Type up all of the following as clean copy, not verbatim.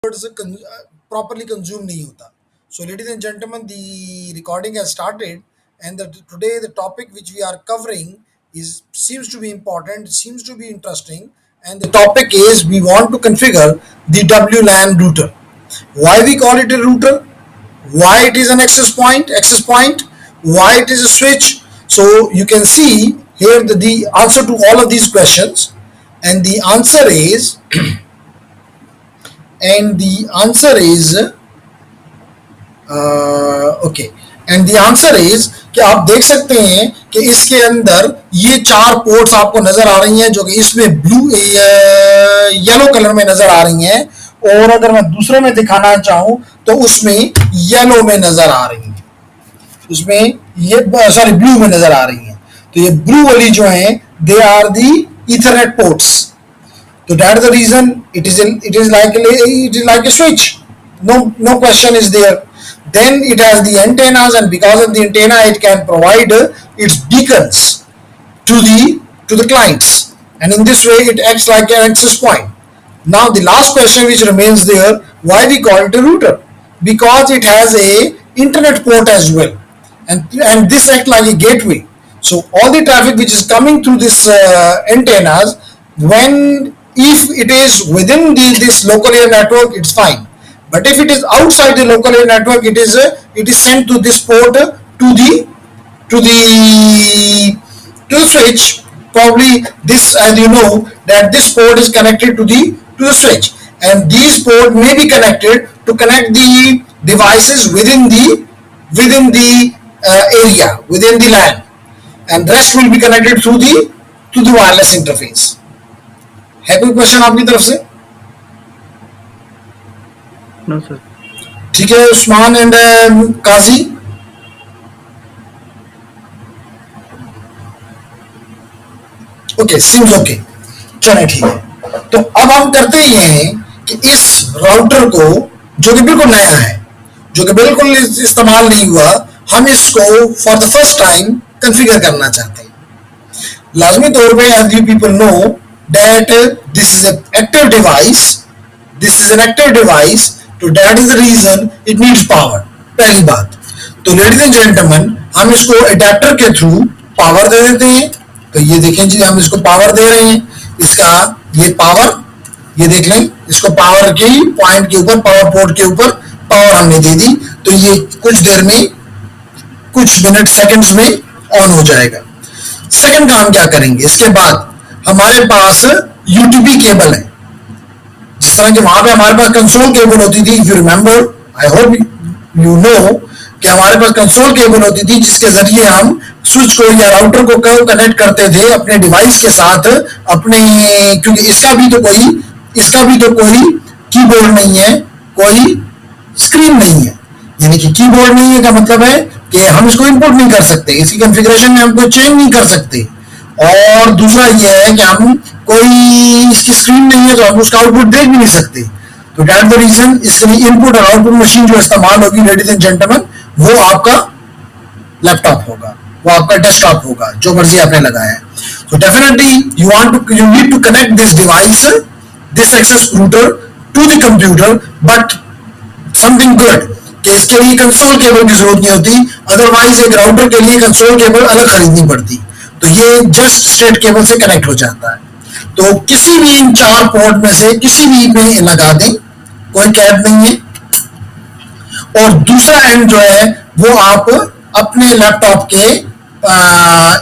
properly consumed नहीं होता. So ladies and gentlemen, the recording has started, and today the topic which we are covering is seems to be important, seems to be interesting, and the topic is we want to configure the WLAN router. Why we call it a router? Why it is an access point, why it is a switch. So you can see here the answer to all of these questions, and the answer is and the answer is okay and the answer is कि आप देख सकते हैं कि इसके अंदर ये चार पोर्ट्स आपको नजर आ रही हैं जो कि इसमें ब्लू येलो कलर में नजर आ रही हैं, और अगर मैं दूसरे में दिखाना चाहूं तो उसमें येलो में नजर आ रही हैं, उसमें ये सॉरी ब्लू में नजर आ रही हैं. तो ये ब्लू वाली जो हैं they are the Ethernet ports. So that is the reason it is like a switch. No question is there. Then it has the antennas, and because of the antenna, it can provide its beacons to the clients, and in this way, it acts like an access point. Now the last question which remains there: why we call it a router? Because it has a internet port as well, and this acts like a gateway. So all the traffic which is coming through this antennas, when if it is within this local area network, it's fine, but if it is outside the local area network, it is sent to this port to the switch. Probably this, as you know, that this port is connected to the switch, and these port may be connected to connect the devices within the area, within the LAN, and rest will be connected through the wireless interface. है कोई question आपकी तरफ से? No sir. ठीक है Usman and Kazi. Okay seems okay, चले ठीक है. तो अब हम करते ये हैं कि इस राउटर को जो कि बिल्कुल नया है, जो कि बिल्कुल इस्तेमाल नहीं हुआ, हम इसको for the first time configure करना चाहते हैं. लाजमी तौर पे as you people know that this is an active device, so that is the reason it needs power. पहली बात तो लेडीज एंड जेंटलमैन, हम इसको अडेप्टर के थ्रू पावर दे देते हैं. तो ये देखें जी, हम इसको पावर दे रहे हैं. इसका ये पावर, ये देख लें, इसको पावर के पॉइंट के ऊपर, पावर पोर्ट के ऊपर पावर हमने दे दी. तो ये कुछ देर में, कुछ मिनट सेकंड्स में ऑन हो जाएगा. सेकंड काम क्या करेंगे, इसके बाद हमारे पास यूटीपी केबल है. जिस तरह कि वहां पे हमारे पास कंसोल केबल होती थी, if you remember, I hope you know कि हमारे पास कंसोल केबल होती थी जिसके जरिए हम स्विच को या राउटर को कनेक्ट करते थे अपने डिवाइस के साथ. अपने क्योंकि इसका भी तो कोई कीबोर्ड नहीं है, कोई स्क्रीन नहीं है. यानी कि कीबोर्ड नहीं है का मतलब है कि हम इसको इंपोर्ट नहीं कर सकते, इसकी कॉन्फ़िगरेशन में हम कोई चेंज नहीं कर सकते. और दूसरा ये है कि हम कोई इसकी स्क्रीन नहीं है तो हम उसका आउटपुट देख भी नहीं सकते. तो दैट द रीजन इसके लिए इनपुट और आउटपुट मशीन जो इस्तेमाल होगी लेडीज एंड जेंटलमैन, वो आपका लैपटॉप होगा, वो आपका डेस्कटॉप होगा, जो मर्जी आपने लगाया है. तो definitely you need to connect this device, this access router to the computer, but something good कि इसके लिए कंसोल केबल की जरूरत नहीं होती. अदरवाइज एक राउटर के लिए कंसोल केबल अलग खरीदनी पड़ती. तो ये जस्ट स्ट्रेट केबल से कनेक्ट हो जाता है. तो किसी भी इन चार पोर्ट में से किसी भी में लगा दें, कोई कैप नहीं है. और दूसरा एंड जो है वो आप अपने लैपटॉप के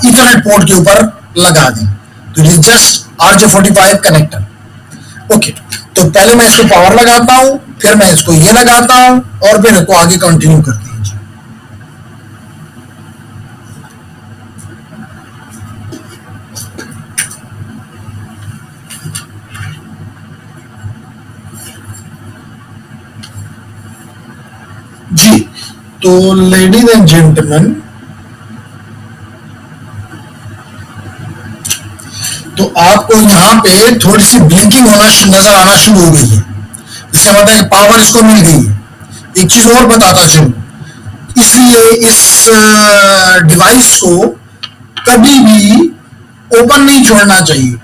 ईथरनेट पोर्ट के ऊपर लगा दें. तो it is just RJ45 connector. Okay, तो पहले मैं इसको पावर लगाता हूं, फिर मैं इसको ये लगाता हूं, और फिर इसको आगे कंटिन्यू करते हैं. जी, तो लेडीज एंड जेंटलमैन, तो आपको यहाँ पे थोड़ी सी ब्लिंकिंग होना नजर आना शुरू हो गई है. इसका मतलब है पावर इसको मिल गई है. एक चीज और बताता चलूं, इसलिए इस डिवाइस को कभी भी ओपन नहीं छोड़ना चाहिए.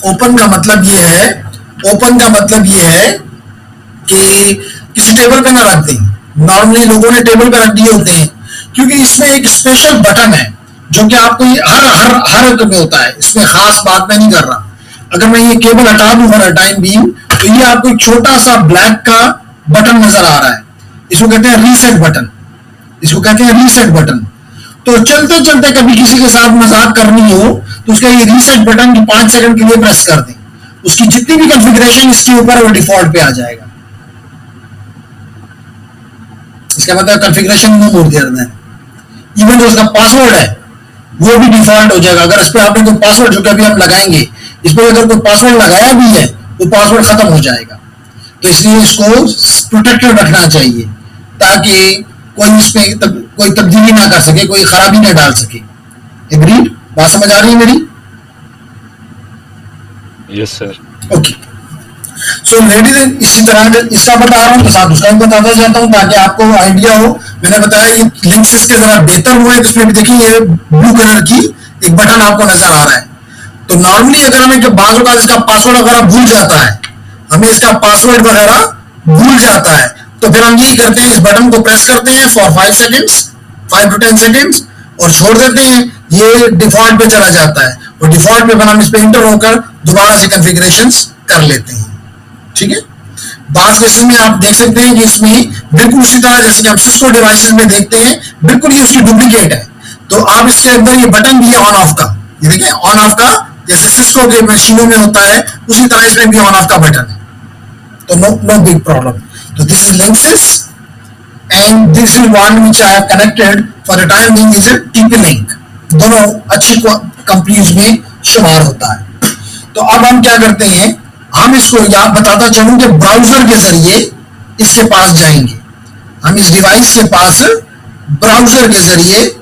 ओपन का मतलब ये है, ओपन का मतलब ये है कि किसी टेबल पे ना रख दें। नॉर्मली लोगों ने टेबल पे रख दिए होते हैं, क्योंकि इसमें एक स्पेशल बटन है जो कि आपको ये हर हर हर में होता है। इसमें खास बात मैं नहीं कर रहा। अगर मैं ये केबल हटा दूं फॉर अ टाइम बीइंग, तो ये आपको एक छोटा सा ब्लैक का बटन नजर आ रहा है। इसको कहते हैं रीसेट बटन, इसको कहते हैं रीसेट बटन। तो चलते चलते कभी किसी के साथ मजाक करनी हो तो उसका ये रीसेट बटन 5 सेकंड के लिए प्रेस कर दें, उसकी जितनी भी कॉन्फ़िगरेशन इसके ऊपर है वो डिफॉल्ट पे आ जाएगा। इसका मतलब configuration no more there then, even जो उसका पासवर्ड है वो भी डिफॉल्ट हो जाएगा। अगर इस पर आपने कोई पासवर्ड, जो कि अभी हम लगाएंगे, इस पर अगर कोई पासवर्ड लगाया भी है वो पासवर्ड खत्म हो जाएगा। तो इसलिए इसको प्रोटेक्टेड रखना चाहिए ताकि कोई इसमें कोई तब्दीली ना कर सके, कोई खराबी ना डाल सके। एग्रीड? बात समझ आ रही है मेरी? Yes sir. Okay, so ladies and इसी तरह इसका बता रहा हूँ तो साथ उसका भी बताता जाता हूँ ताकि आपको आइडिया हो। मैंने बताया ये लिंक्स इसके जरा बेहतर हुए तो इसमें भी देखिए ब्लू कलर की एक बटन आपको नजर आ रहा है। तो नॉर्मली अगर हमें जब बाजू का इसका पासवर्ड वगैरह भूल जाता है, हमें इसका पासवर्ड वगैरह भूल जाता है, तो फिर हम यही करते हैं, इस बटन को प्रेस करते हैं फॉर 5 सेकेंड्स, 5 to 10 सेकेंड्स, और छोड़ देते हैं। ये डिफॉल्ट पे चला जाता है और डिफॉल्ट पे हम इस पे इंटर होकर दोबारा से कॉन्फ़िगरेशंस कर लेते हैं। ठीक है? बास केसेस में आप देख सकते हैं कि इसमें बिल्कुल उसी तरह जैसे कि हम सिस्को डिवाइसेस में देखते हैं, बिल्कुल ये उसकी डुप्लीकेट है। तो आप इसके अंदर ये बटन भी है ऑन ऑफ का, ये देखिए ऑन ऑफ का, जैसे सिस्को के मशीनों में होता है उसी तरह इसमें भी ऑन ऑफ का बटन है। तो नो बिग प्रॉब्लम। तो this is लिंक्सिस and this is one which I have connected for the time being is TP-Link। दोनों अच्छी कंपनीज में शुमार होता है। तो अब हम क्या करते हैं, हम इसको यहाँ बताता चलूं कि ब्राउजर के जरिए इसके पास जाएंगे। हम इस डिवाइस के पास ब्राउजर के जरिए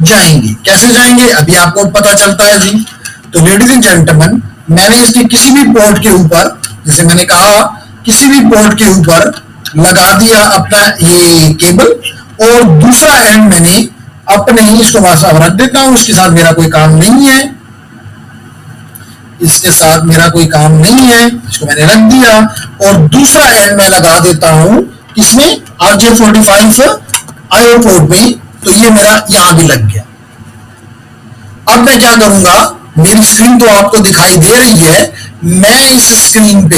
जाएंगे। कैसे जाएंगे अभी आपको पता चलता है जी। तो लेडीज एंड जेंटलमैन, मैंने इसके किसी भी पोर्ट के ऊपर, जैसे मैंने कहा, किसी भी पोर्ट के ऊपर लगा दिया अपना ये केबल, और दूसरा एंड मैंने अपने इसको वहां रख देता हूं। इसके साथ मेरा कोई काम नहीं है, इसके साथ मेरा कोई काम नहीं है, इसको मैंने रख दिया, और दूसरा एंड मैं लगा देता हूं किसमें, RJ45 IO पोर्ट में। तो ये मेरा यहां भी लग गया। अब मैं क्या करूंगा, मेरी स्क्रीन तो आपको दिखाई दे रही है, मैं इस स्क्रीन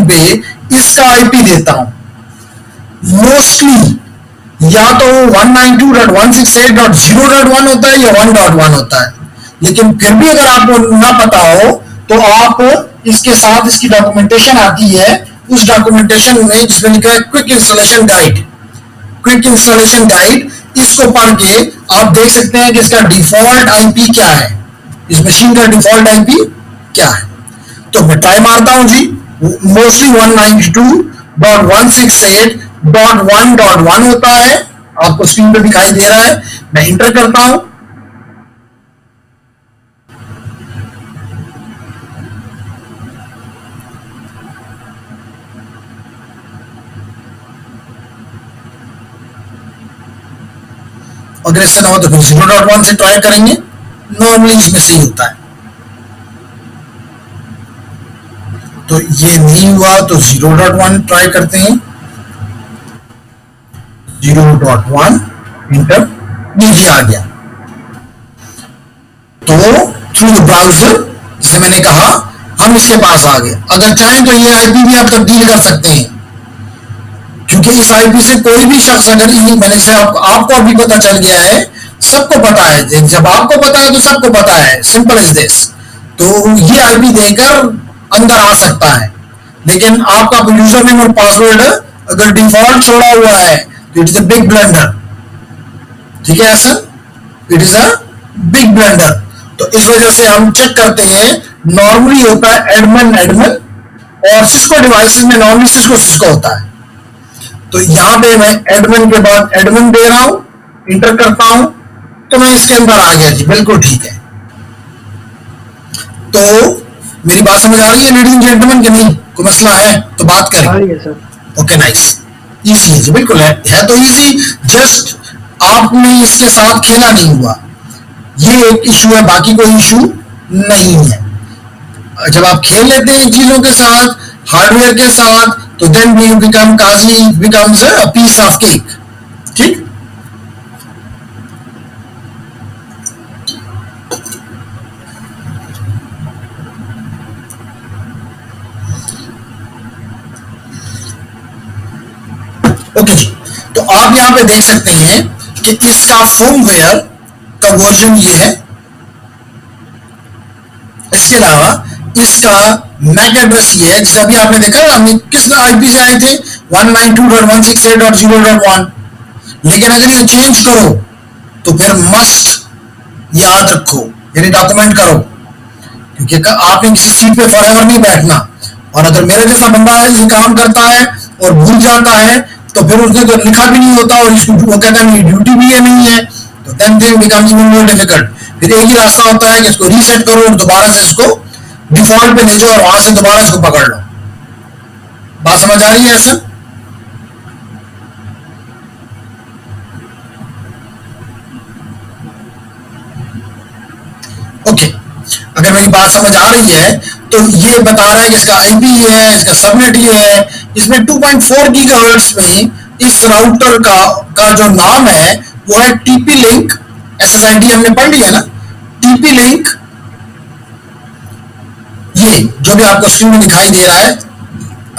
पे इसका IP देता हूं। मोस्टली या तो 192.168.0.1 होता है या 1.1 होता है, लेकिन फिर भी अगर आपको ना पता हो तो आप इसके साथ इसकी डॉक्यूमेंटेशन आती है, उस डॉक्यूमेंटेशन में जिसमें लिखा है क्विक इंस्टॉलेशन गाइड, इसको पढ़ के आप देख सकते हैं कि इसका डिफॉल्ट IP क्या है, इस मशीन का डिफॉल्ट IP क्या है। तो मैं ट्राई मारता हूं जी, मोस्टली 192.168.1.1 होता है, आपको स्क्रीन पे दिखाई दे रहा है। मैं इंटर करता हूं, अगर इससे ना हो तो फिर 0.1 से ट्राई करेंगे। नॉर्मली इसमें सही होता है। तो ये नहीं हुआ तो 0.1 ट्राई करते हैं। 0.1 इंटर, ये आ गया। तो थ्रू द ब्राउजर, जैसे मैंने कहा, हम इसके पास आ गए। अगर चाहें तो ये IP भी आप तब्दील कर सकते हैं, क्योंकि इस IP से कोई भी शख्स अगर मैंने से आपको अभी पता चल गया है, सबको पता है। जब आपको पता है तो सबको पता है, सिंपल एज दिस। तो ये IP देकर अंदर आ सकता है, लेकिन आपका यूजर नेम और पासवर्ड अगर डिफॉल्ट छोड़ा हुआ है तो it is a big blunder. ठीक है sir, it is a big blunder. तो इस वजह से हम चेक करते हैं, नॉर्मली होता है एडमिन, और सिस्को डिवाइसेस में नॉर्मली सिस्को होता है। तो यहां पे मैं एडमिन के बाद एडमिन दे रहा हूं, इंटर करता हूं, तो मैं इसके अंदर आ गया जी, बिल्कुल ठीक है। तो मेरी बात समझ आ रही है लेडीज एंड जेंटलमैन कि नहीं? कोई मसला है तो बात करें। ओके नाइस, इजी है जी, बिल्कुल है तो इजी। जस्ट आपने इसके साथ खेला नहीं हुआ, ये एक इशू है, बाकी कोई इशू नहीं है। जब आप खेल लेते हैं चीजों के साथ, हार्डवेयर के साथ, तो then you become Kazi becomes a piece of cake. ठीक। ओके जी, तो आप यहां पे देख सकते हैं कि इसका फर्मवेयर का वर्जन ये है। इसके अलावा इसका मैक एड्रेस ये है, जैसे अभी आपने देखा ना, हमने किस आईपी से आए थे 192.168.0.1, लेकिन अगर ये चेंज करो तो फिर मस्ट याद रखो, यानी डॉक्यूमेंट करो, क्योंकि आपने किसी सीट पे फॉरएवर नहीं बैठना। और अगर मेरे जैसा बंदा ये काम करता है और भूल जाता है तो फिर उसने तो लिखा भी नहीं होता और इसको वो कहता है मेरी ड्यूटी भी ये नहीं है, तो then thing becomes even more difficult. फिर एक ही रास्ता होता है कि इसको रीसेट करो और दोबारा से इसको डिफॉल्ट पे ले जाओ और वहां से दोबारा इसको पकड़ लो। बात समझ आ रही है सर? ओके, अगर मेरी बात समझ आ रही है तो ये बता रहा है कि इसका आईपी ये है, इसका सबनेट ये है। इसमें 2.4 गीगाहर्ट्ज में इस राउटर का जो नाम है वो है टीपी लिंक। एसएसआईडी हमने पढ़ लिया ना, टीपी लिंक, ये जो भी आपको स्क्रीन में दिखाई दे रहा है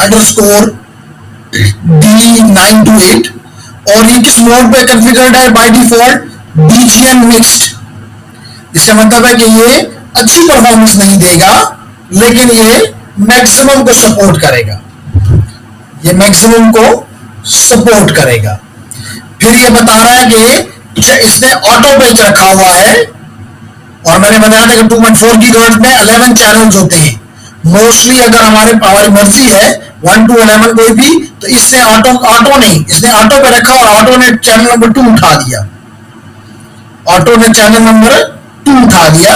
अंडरस्कोर D928, और ये किस मोड पे कॉन्फ़िगर्ड है बाय डिफॉल्ट? BGN mixed. इसका मतलब है कि ये अच्छी परफॉर्मेंस नहीं देगा, लेकिन ये मैक्सिमम को सपोर्ट करेगा, ये मैक्सिमम को सपोर्ट करेगा। फिर ये बता रहा है कि इसने ऑटो पेज रखा हुआ है, और मैंने बताया था कि 2.4 गीगाहर्ट्ज में 11 चैनल्स होते हैं। मोस्टली अगर हमारी मर्जी है 1 to 11 कोई भी, तो इसने ऑटो नहीं, इसने ऑटो पे रखा और ऑटो ने चैनल नंबर 2 उठा दिया, ऑटो ने चैनल नंबर 2 उठा दिया।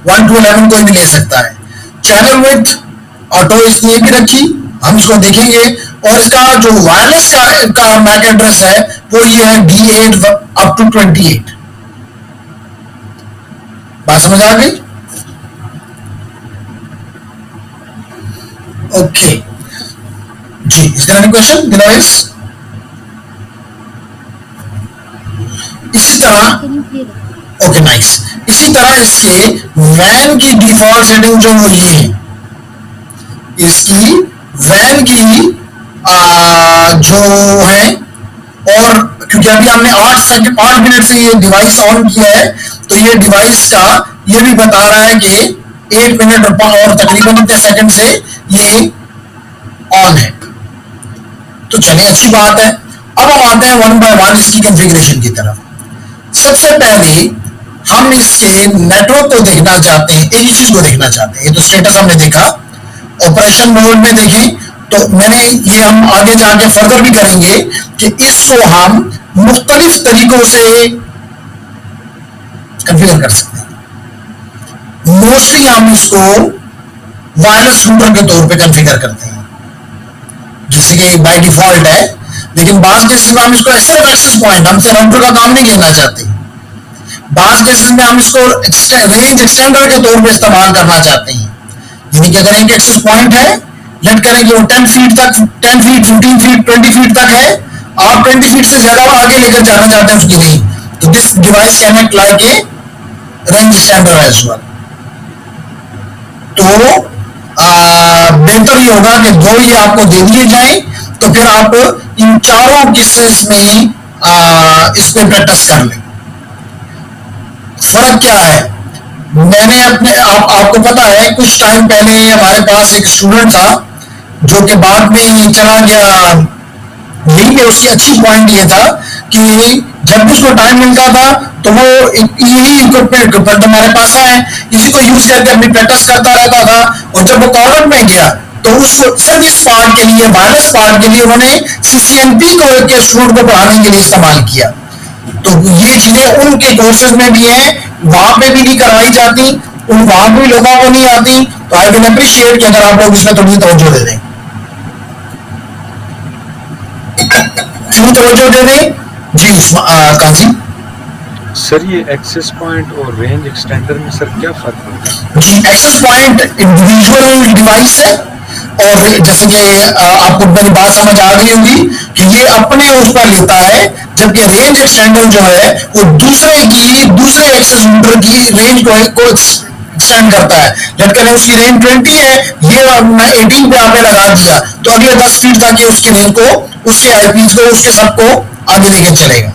1 to 11 कोई भी ले सकता है। चैनल विड्थ ऑटो इसने भी रखी, हम इसको देखेंगे। और इसका जो वायरलेस का मैक एड्रेस है वो ये है D8 up to 28। बात समझ आ गई? ओके जी, इज देयर एनी क्वेश्चन दिलवाइस? इसी तरह ओके नाइस, इसी तरह इसके वैन की डिफॉल्ट सेटिंग जो वो ये है, इसकी वैन की जो है, और क्योंकि अभी हमने 8 मिनट से ये डिवाइस ऑन किया है, तो ये डिवाइस का ये भी बता रहा है कि 8 मिनट और तकरीबन इतने सेकंड से ये ऑन है। तो चलिए अच्छी बात है। अब हम आते हैं 1 by 1 इसकी कॉन्फ़िगरेशन की तरफ। सबसे पहले हम इसके नेटवर्क को देखना चाहते हैं, एक ही चीज को देखना चाहते हैं। ये तो स्टेटस हमने देखा, ऑपरेशन मोड में देखें तो मैंने ये हम आगे जाके फर्दर भी करेंगे कि इसको हम मुख्तलिफ तरीकों से कॉन्फ़िगर कर सकते हैं। मोस्टली हम इसको वायरलेस रूटर के तौर पे कॉन्फ़िगर करते हैं, जैसे कि बाय डिफॉल्ट है, लेकिन बाज केसेस में हम इसको सिर्फ एक्सेस पॉइंट, हम राउटर का काम नहीं लेना चाहते। बाज केसेस में हम इसको रेंज एक्सटेंडर के तौर पे इस्तेमाल करना चाहते हैं, यानी कि अगर एक एक्सेस पॉइंट है, लेट करें कि वो 10 फीट तक, 10 फीट, 15 फीट, 20 फीट तक है, आप 20 फीट से ज्यादा आगे लेकर जाना चाहते हैं उसकी रेंज, तो this device can act like a range extender as well. तो बेहतर ये होगा कि दो ये आपको दे दिए जाए, तो फिर आप इन चारों केसेस में इसको प्रैक्टिस कर लें। फर्क क्या है? मैंने आपको पता है कुछ टाइम पहले हमारे पास एक स्टूडेंट था जो कि बाद में चला गया, यही पे उसकी अच्छी पॉइंट ये था कि जब भी उसको टाइम मिलता था तो वो यही इक्विपमेंट हमारे पास है, इसी को यूज करके अपनी प्रैक्टिस करता रहता था। और जब वो कॉलेज में गया तो उसको सिर्फ इस पार्ट के लिए, वायरलेस पार्ट के लिए, उन्होंने CCNP को के स्टूडेंट को पढ़ाने के लिए इस्तेमाल किया। तो ये चीजें उनके कोर्सेज में भी है, वहां पे भी नहीं करवाई जाती, वहां भी लोगों को नहीं आती। तो आई कैन अप्रिशिएट कि अगर आप लोग इसमें थोड़ी तवज्जो दे दें, थोड़ी तवज्जो दे दें जी। काजी सर ये एक्सेस पॉइंट और रेंज एक्सटेंडर में सर क्या फर्क होगा? जी, एक्सेस पॉइंट इंडिविजुअल डिवाइस है, और जैसे कि आपको मेरी बात समझ आ गई होगी कि ये अपने उस पर लेता है, जबकि रेंज एक्सटेंडर जो है वो दूसरे एक्सेस मीटर की रेंज को एक्सटेंड करता है। जब करें उसकी रेंज 20 है, ये मैं 18 पे आपने लगा दिया, तो अगले 10 फीट तक ये उसकी रेंज को, उसके आईपीज को, उसके सबको आगे लेके चलेगा।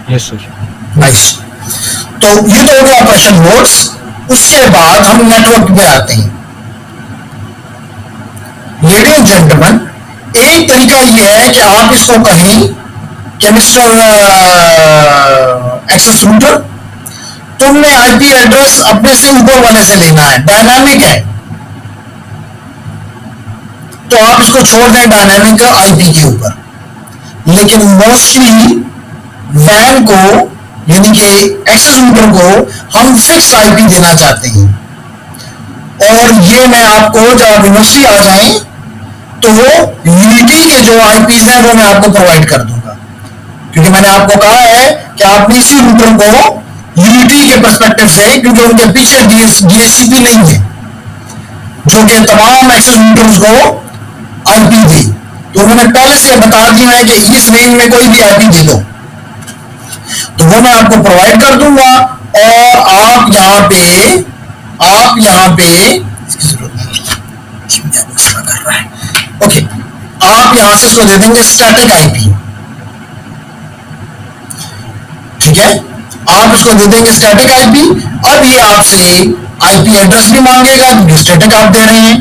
Yes sir. नाइस। तो ये तो हो गया ऑपरेशन मोड्स। उसके बाद हम नेटवर्क पे आते हैं। लेडीज एंड जेंटलमैन, एक तरीका यह है कि आप इसको कहें कि मिस्टर एक्सेस रूटर, तुमने आईपी एड्रेस अपने से ऊपर वाले से लेना है, डायनामिक है, तो आप इसको छोड़ दें डायनामिक आईपी के ऊपर। लेकिन मोस्टली वैन को, यानी कि एक्सेस रूटर को, हम फिक्स आईपी देना चाहते हैं। और ये मैं आपको जब आप यूनिवर्सिटी आ जाएं तो वो यूनिटी के जो आईपीज हैं वो मैं आपको प्रोवाइड कर दूंगा, क्योंकि मैंने आपको कहा है कि आपने इसी रूटर को यूनिटी के पर्सपेक्टिव से, क्योंकि उनके पीछे डीएचसीपी नहीं है जो कि तमाम एक्सेस रूटर्स को आईपी दे, तो उन्होंने पहले से बता दिया है कि इस रेंज में कोई भी आईपी दे दो, तो वो मैं आपको प्रोवाइड कर दूंगा। और आप यहाँ पे इसकी जरूरत नहीं कर रहा है, ओके, आप यहां से इसको दे देंगे स्टैटिक आईपी, ठीक है, आप इसको दे देंगे स्टैटिक आईपी। अब ये आपसे आईपी एड्रेस भी मांगेगा जो स्टैटिक आप दे रहे हैं,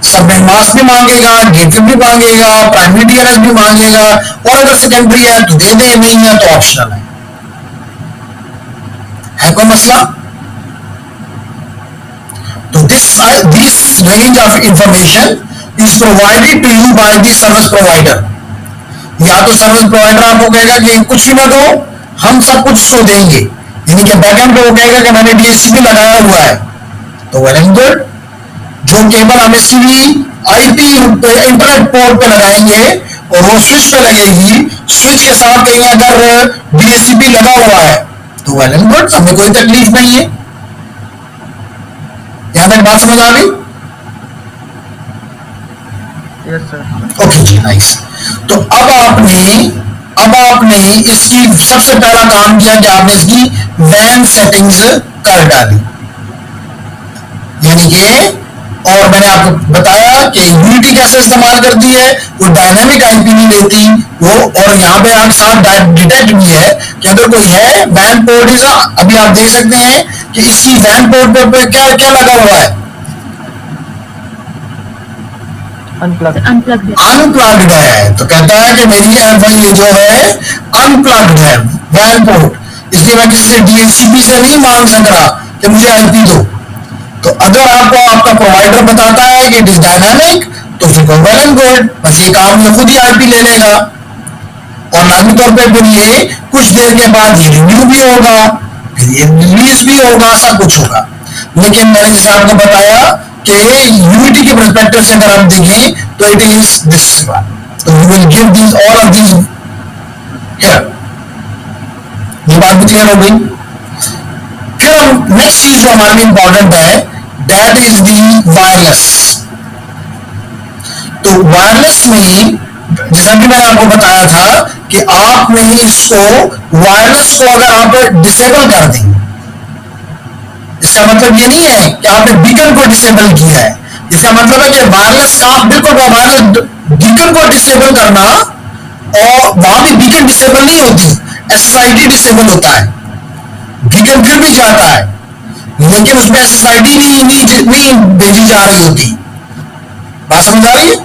सबनेट मास्क भी मांगेगा, गेटवे भी मांगेगा, प्राइमरी डीएनएस भी मांगेगा, और अगर सेकेंडरी है तो दे दें, नहीं है तो ऑप्शनल है कोई मसला? तो this range of information is provided to you by the service provider. या तो सर्विस प्रोवाइडर आपको कहेगा कि कुछ भी ना दो, हम सब कुछ उसको देंगे, यानी कि बैकएंड पे वो कहेगा कि मैंने डीएचसीपी लगाया हुआ है, तो वेल एंड गुड। जो केबल हमें सीधी आईपी इंटरनेट पोर्ट पे लगाएंगे और वो स्विच पे लगेगी, स्विच के साथ कहीं अगर डीएचसीपी लगा हुआ है तो वेल एंड गुड, हमें कोई तकलीफ नहीं है। यहां तक बात समझ आ गई? Yes sir. ओके जी, नाइस। तो अब आपने इसकी सबसे पहला काम किया कि आपने इसकी वैन सेटिंग्स कर डाली, यानी कि, और मैंने आपको बताया कि यूनिटी कैसे इस्तेमाल करती है, वो डायनामिक आईपी नहीं लेती वो, और यहाँ पे आप साथ डिटेक्ट भी है कि अगर कोई है वैन पोर्ट इज, अभी आप देख सकते हैं कि इसकी वैन पोर्ट पे क्या क्या लगा हुआ है, अनप्लग्ड है। तो कहता है कि मेरी ये जो है अनप्लग्ड है वैन पोर्ट, इसलिए मैं किसी से डीएचसीपी से नहीं मांग सक रहा कि मुझे आईपी दो। तो अगर आपको आपका प्रोवाइडर बताता है कि इट इज डायनामिक, तो फिर वेल एंड गुड, बस ये काम ये खुद ही आईपी ले लेगा, और लाजमी तौर पर फिर ये कुछ देर के बाद ये रिन्यू भी होगा, फिर ये रिलीज भी होगा, सब कुछ होगा। लेकिन मैंने जैसे आपको बताया कि यूनिटी के पर्सपेक्टिव से अगर आप देखें तो इट इज दिस, तो you will give this all of this here. ये बात भी क्लियर हो गई। फिर हम नेक्स्ट चीज जो हमारे लिए इंपॉर्टेंट है, दैट इज दी वायरलेस। तो वायरलेस में जैसा कि मैंने आपको बताया था कि आपने इसको वायरलेस को अगर आप डिसेबल कर दें, इसका मतलब ये नहीं है कि आपने बीकन को डिसेबल किया है, इसका मतलब है कि वायरलेस का बिल्कुल वायरलेस बीकन को डिसेबल करना, और वहां भी बीकन डिसेबल नहीं होती, एसएसआईडी डिसेबल होता है, बीकन फिर भी जाता है लेकिन उसमें एसएसआईडी नहीं भेजी जा रही होती। बात समझ आ रही है?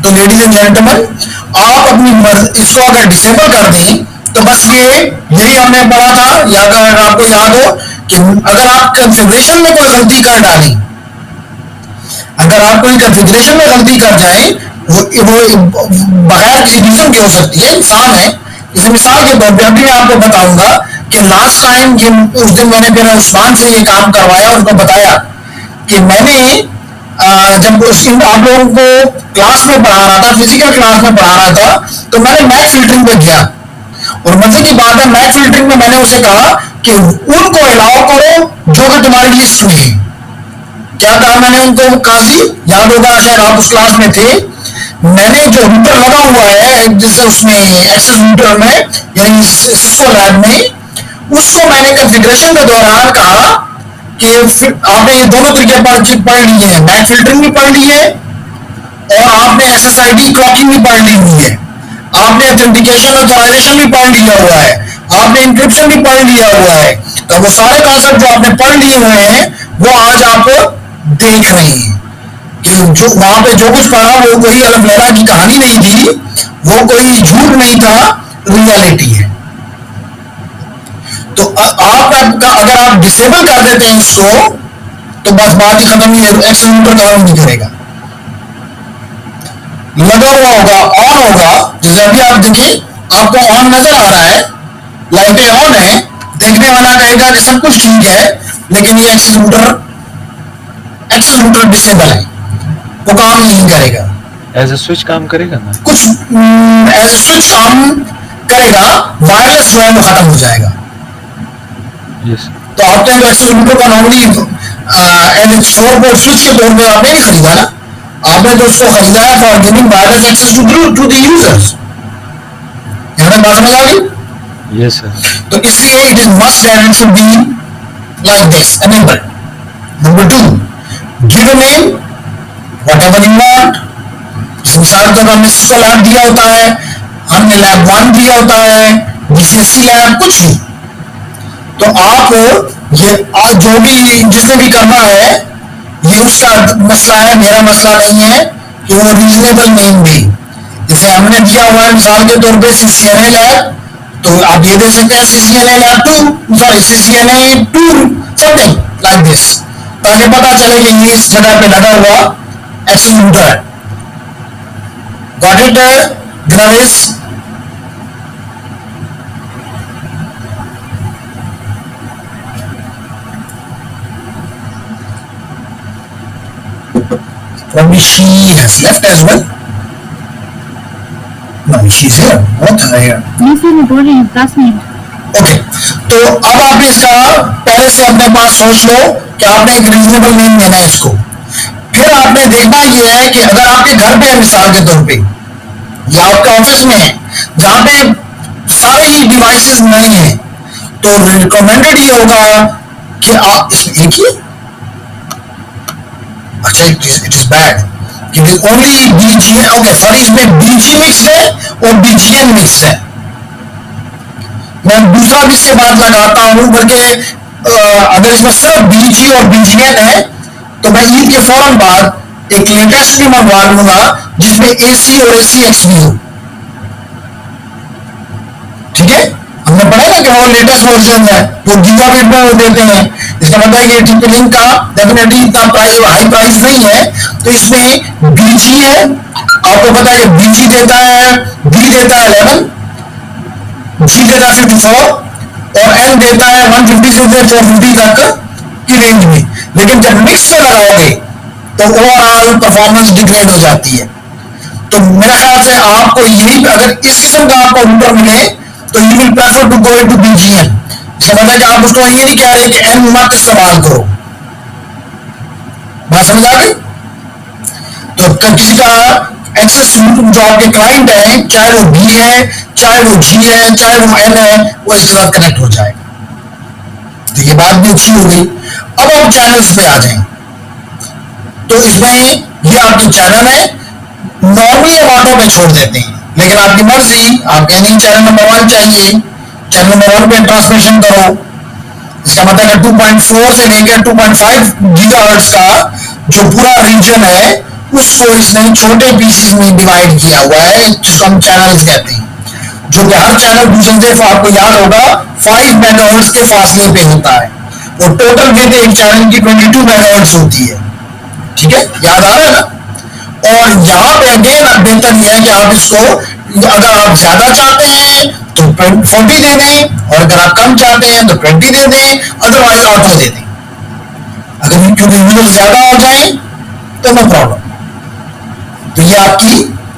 तो लेडीज एंड जेंटलमैन, आप अपनी इसको अगर डिसेबल कर दें तो बस यही हमने पढ़ा था, या अगर आपको याद हो कि अगर आप कॉन्फ़िगरेशन में कोई गलती कर डालें, अगर आप कोई कॉन्फ़िगरेशन में गलती कर जाएं, वो बगैर किसी रीजन के हो सकती है, इंसान है। जैसे मिसाल के तौर पर अभी मैं आपको बताऊंगा कि लास्ट टाइम उस दिन मैंने फिर उस्मान से ये काम करवाया, उनको बताया कि मैंने जब आप लोगों को क्लास में पढ़ा रहा था, फिजिकल क्लास में पढ़ा रहा था, तो मैंने मैक फिल्टरिंग पे किया। और मजे की बात है, मैक फिल्टरिंग में मैंने उसे कहा कि उनको अलाउ करो जो कि तुम्हारी लिस्ट में है। क्या कहा मैंने उनको? काशी याद होगा, शायद आप उस क्लास में थे। मैंने जो रूटर लगा हुआ है जैसे उसमें एक्सेस रूटर में, यानी सिस्को लैब में, उसको मैंने कॉन्फ़िगरेशन के दौरान कहा कि आपने ये दोनों तरीके पढ़ लिए हैं, मैक फिल्टरिंग भी पढ़ ली है और आपने SSID क्लॉकिंग भी पढ़ ली हुई है, आपने ऑथेंटिकेशन ऑथराइजेशन भी पढ़ लिया हुआ है, आपने इंक्रिप्शन भी पढ़ लिया हुआ है। तो वो सारे कॉन्सेप्ट जो आपने पढ़ लिए हुए हैं वो आज आप देख रहे हैं कि जो वहां पे जो कुछ पढ़ा वो कोई अलग की कहानी नहीं थी, वो कोई झूठ नहीं था, रियलिटी है। तो आप अगर आप डिसेबल कर देते हैं इसको तो बस बात ही खत्म हुई, एक्सीलरेटर काम नहीं करेगा। लगा हुआ होगा, ऑन होगा, जैसे अभी आप देखिए आपको ऑन नजर आ रहा है, लाइटें ऑन है, देखने वाला कहेगा कि सब कुछ ठीक है, लेकिन ये एक्सीलरेटर डिसेबल है, वो काम नहीं करेगा। एज ए स्विच काम करेगा ना? कुछ एज स्विच काम करेगा, वायरलेस जो है वो खत्म हो जाएगा। यस। तो आपने जो एक्सीलरेटर का नॉर्मली एज 4 पोर्ट स्विच के तौर पे आपने नहीं खरीदा ना, आपने तो उसको खरीदा है for giving wireless access to the users. यहाँ तक बात समझ आ गई? Yes sir. तो इसलिए it is must and it should be like this, enabled. Number 2, give a name whatever you want. मिसाल के हमने सिस्को लैब दिया होता है, हमने लैब 1 दिया होता है, GCSE लैब, कुछ भी। तो आप ये जो भी जिसने भी करना है, ये उसका मसला है, मेरा मसला नहीं है कि वो रीजनेबल नेम दे। जैसे हमने दिया हुआ है मिसाल के तौर पे CCNA लैब, तो आप ये दे सकते हैं CCNA lab 2, sorry CCNA 2 something like this, ताकि पता चले कि ये इस जगह पे लगा हुआ एक्सीलरेटर है। गॉट इट ग्नाविस? Probably she has left as well. No, she's here. Both are here. नहीं सर, मैं बोल रही हूँ क्लासमेट। ओके, तो अब आपने इसका पहले से अपने पास सोच लो कि आपने एक रीजनेबल नेम देना है इसको। फिर आपने देखना यह है कि अगर आपके घर पे है मिसाल के तौर पे, या आपके ऑफिस में है जहां पे सारे ही डिवाइसेस नए हैं, तो रिकमेंडेड ये होगा कि आप इसमें देखिए, अच्छा it is bad, it is only BGN। Okay sorry, इसमें BG मिक्स्ड है और BGN मिक्स्ड है। मैं दूसरा भी इसके बाद लगाता हूं, बल्कि अगर इसमें सिर्फ BG और BGN है तो मैं ईद के फौरन बाद एक लेटेस्ट भी मंगवा लूंगा जिसमें AC और ACX भी हो। ठीक है, हमने पढ़ा ना कि वो लेटेस्ट वर्जन है, वो गीगाबिट में वो देते हैं। इसका मतलब है कि TP-Link का डेफिनेटली इतना प्राइस, हाई प्राइस नहीं है। तो इसमें BG है, आपको पता है कि BG देता है, B देता है 11, G देता है 54 और N देता है 150 से 450 तक की रेंज में। लेकिन जब मिक्स में लगाओगे तो ओवरऑल परफॉर्मेंस डिग्रेड हो जाती है। तो मेरे ख्याल से आपको यही, अगर इस किस्म का आपको रूटर मिले तो you will prefer to go into BGN। इसका मतलब कि आप उसको ये नहीं कह रहे कि N मत इस्तेमाल करो। बात समझ आ गई? तो किसी का एक्सेस जो आपके क्लाइंट है, चाहे वो B है, चाहे वो G है, चाहे वो N है, वो इसके साथ कनेक्ट हो जाएगा। तो ये बात भी अच्छी हो गई। अब आप चैनल्स पे आ जाएं, तो इसमें ये आपके चैनल है, नॉर्मली हम ऑटो पे छोड़ देते हैं, लेकिन आपकी मर्जी, आप कहेंगे चैनल नंबर 1 चाहिए, चैनल नंबर 1 पे ट्रांसमिशन करो। इसका मतलब है 2.4 से लेकर 2.5 गीगाहर्ट्ज का जो पूरा रीजन है उसको इसने छोटे पीसेस में डिवाइड किया हुआ है, जिसको हम चैनल्स कहते हैं। जो कि हर चैनल दूसरे से, आपको याद होगा, 5 मेगाहर्ट्ज के फासले पे होता है और टोटल विड्थ एक चैनल की 22 मेगाहर्ट्ज होती है। ठीक है, याद आ रहा है ना? और यहाँ पे अगेन बेहतर यह है कि आप इसको, अगर आप ज्यादा चाहते हैं तो 40 दे दें, और अगर आप कम चाहते हैं तो 20 दे दें, अदरवाइज ऑटो दे दें। अगर क्योंकि यूजर ज्यादा हो जाए तो नो प्रॉब्लम। तो ये आपकी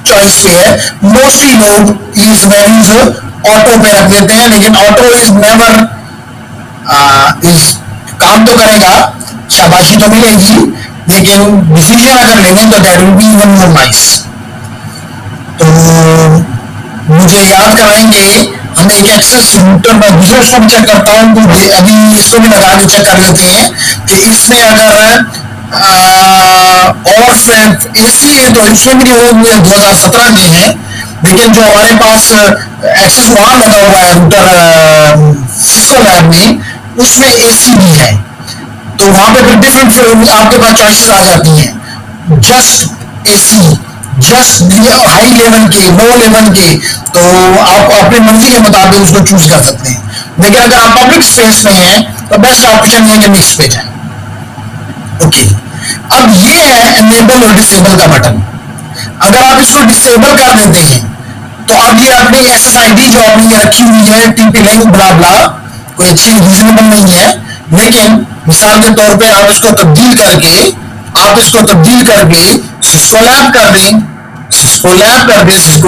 चॉइस पे है। मोस्टली लोग इस वैल्यूज ऑटो पे रख देते हैं, लेकिन ऑटो इज नेवर इस काम तो करेगा, शाबाशी तो मिलेगी, लेकिन डिसीजन अगर लेंगे तो that will be even more nice. तो मुझे याद कराएंगे, हम एक एक्सेस रूटर में दूसरे को भी चेक करता हूँ, तो अभी इसको भी लगा के चेक कर लेते हैं कि इसमें अगर और फिर एसी है तो इसमें भी वो 2017 के हैं, लेकिन जो हमारे पास एक्सेस वहां लगा हुआ है रूटर सिस्को लैब में, उसमें एसी भी है। तो वहां पे फिर डिफरेंट आपके पास चॉइसेस आ जाती हैं, just AC, just high level के, लो लेवल के, तो आप अपनी मर्जी के मुताबिक उसको चूज कर सकते हैं। लेकिन अगर आप पब्लिक स्पेस में हैं तो बेस्ट ऑप्शन ये कि मिक्स पे जाए। ओके, अब ये है एनेबल और डिसेबल का बटन। अगर आप इसको डिसेबल कर देते हैं तो अब ये अपनी SSID जो आपने रखी हुई है, TP लिंक ब्ला ब्ला, कोई चीज रीजनेबल नहीं है, लेकिन मिसाल के तौर पे आप इसको तब्दील करके सिस्को लैब कर दें, सिस्को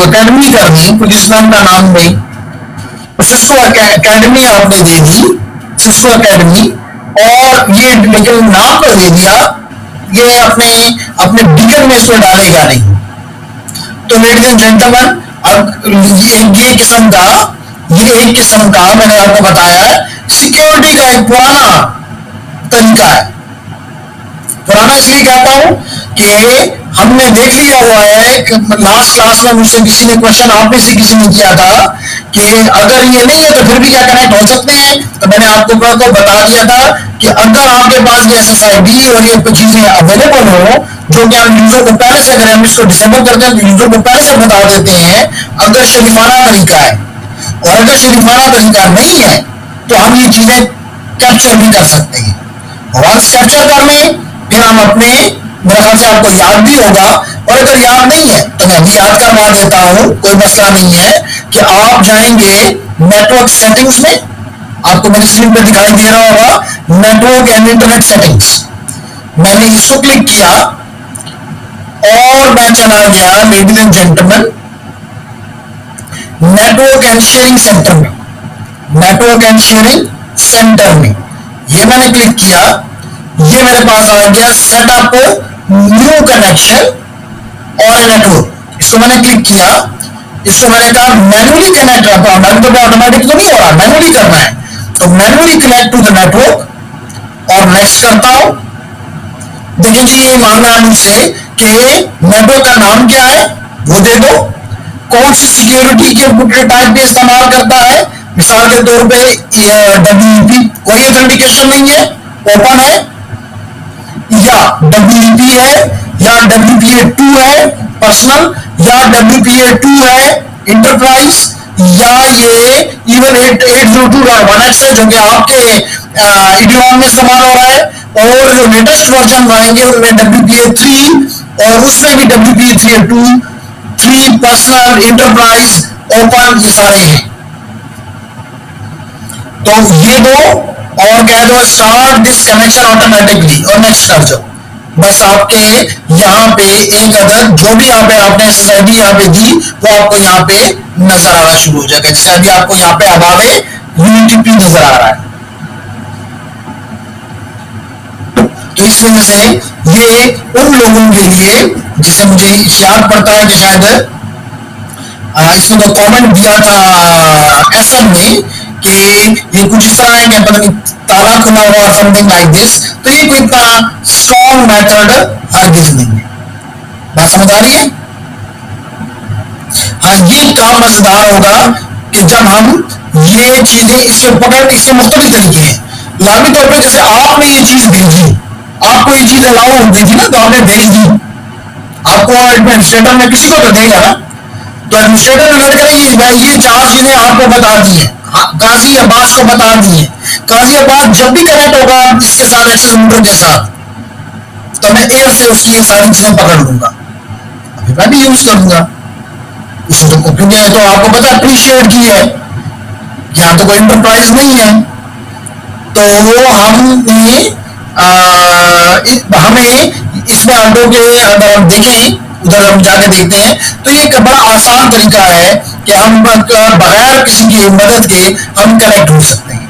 एकेडमी कर दें, कुछ इस नाम का नाम दें, तो सिस्को एकेडमी आपने दे दी, सिस्को एकेडमी, और ये लेकिन नाम तो दे दिया, ये अपने अपने बीकन में इसको डालेगा नहीं। तो लेडीज एंड जेंटलमैन, ये एक किस्म का मैंने आपको बताया है सिक्योरिटी का एक पुराना तरीका है। पुराना इसलिए कहता हूं कि हमने देख लिया हुआ है कि लास्ट क्लास में मुझसे किसी ने क्वेश्चन, आप में से किसी ने किया था कि अगर ये नहीं है तो फिर भी क्या कनेक्ट हो सकते हैं। तो मैंने आपको बता दिया था कि अगर आपके पास ये SSID और ये चीजें अवेलेबल हो, जो कि हम यूजर को पहले से, अगर हम इसको डिसेबल करते हैं तो यूजर को पहले से बता देते हैं अगर शरीफाना तरीका है, और अगर शरीफाना तरीका नहीं है तो हम ये चीजें कैप्चर भी कर सकते हैं। वंस कैप्चर कर लें फिर हम अपने, मेरे ख्याल से आपको याद भी होगा, और अगर याद नहीं है तो मैं भी याद करवा देता हूं, कोई मसला नहीं है, कि आप जाएंगे नेटवर्क सेटिंग्स में, आपको मेरी स्क्रीन पर दिखाई दे रहा होगा नेटवर्क एंड इंटरनेट सेटिंग्स। मैंने इसको क्लिक किया और मैं चला गया ladies and gentleman network and sharing centre में, नेटवर्क एंड शेयरिंग सेंटर में ये मैंने क्लिक किया, ये मेरे पास आ गया सेटअप न्यू कनेक्शन और नेटवर्क। इसको मैंने क्लिक किया, इसको मैंने कहा मैनुअली कनेक्ट रखा, मैंने तो ऑटोमेटिक तो नहीं हो रहा, मैनुअली करना है, तो manually connect to the network और नेक्स्ट करता हूं। देखिए जी, ये मांग रहा है मुझसे कि नेटवर्क का नाम क्या है वो दे दो, कौन सी सिक्योरिटी के टाइप पे इस्तेमाल करता है, मिसाल के तौर पे WEP, कोई ऑथेंटिकेशन नहीं है, ओपन है, या WEP है, या WPA2 है पर्सनल, या WPA2 है इंटरप्राइज, या ये इवन 802.1x है जो कि आपके इडियम में इस्तेमाल हो रहा है, और जो लेटेस्ट वर्जन आएंगे उनमें WPA3 और उसमें भी WPA3A2, 3 पर्सनल, इंटरप्राइज, ओपन, ये सारे हैं। तो ये दो और कह दो स्टार्ट दिस कनेक्शन ऑटोमेटिकली और नेक्स्ट कर जाओ। बस आपके यहाँ पे एक अदर जो भी यहाँ पे आपने SSID यहाँ पे दी वो आपको यहाँ पे नजर आना शुरू हो जाएगा, जैसे अभी आपको यहाँ पे हवावे UTP नजर आ रहा है। तो इस वजह से ये उन लोगों के लिए, जैसे मुझे याद पड़ता है कि शायद इसमें कोई कमेंट दिया था SM ने कि ये कुछ इस तरह है कि पता नहीं ताला खुला हुआ और समथिंग लाइक दिस, तो ये कोई इतना स्ट्रॉन्ग मेथड हरगिज नहीं है। बात समझ आ रही है? हाँ, ये काम मजेदार होगा कि जब हम ये चीजें इसके पकड़, इसके मुख्तलिफ तरीके हैं। लाजमी तौर पर जैसे आपने ये चीज भेजी, आपको ये चीज अलाउ होती थी ना, तो आपने भेज दी, आपको एडमिनिस्ट्रेटर ने किसी को तो देगा ना, तो एडमिनिस्ट्रेटर ने करेंगे ये 4 चीजें आपको बता दी है, काजी अब्बास को बता दी है। काजी अब्बास जब भी कनेक्ट होगा इसके साथ, एक्सेस रूटर के साथ, तो मैं एयर से उसकी ये सारी चीजें पकड़ लूंगा, अभी मैं भी यूज करूंगा उसको, क्योंकि तो आपको पता है प्री शेयर की है, यहाँ तो कोई इंटरप्राइज नहीं है, तो हमने हमें इसमें अंडों के अगर हम देखें, उधर हम जाके देखते हैं, तो ये एक बड़ा आसान तरीका है कि हम बगैर किसी की मदद के हम कनेक्ट हो सकते हैं।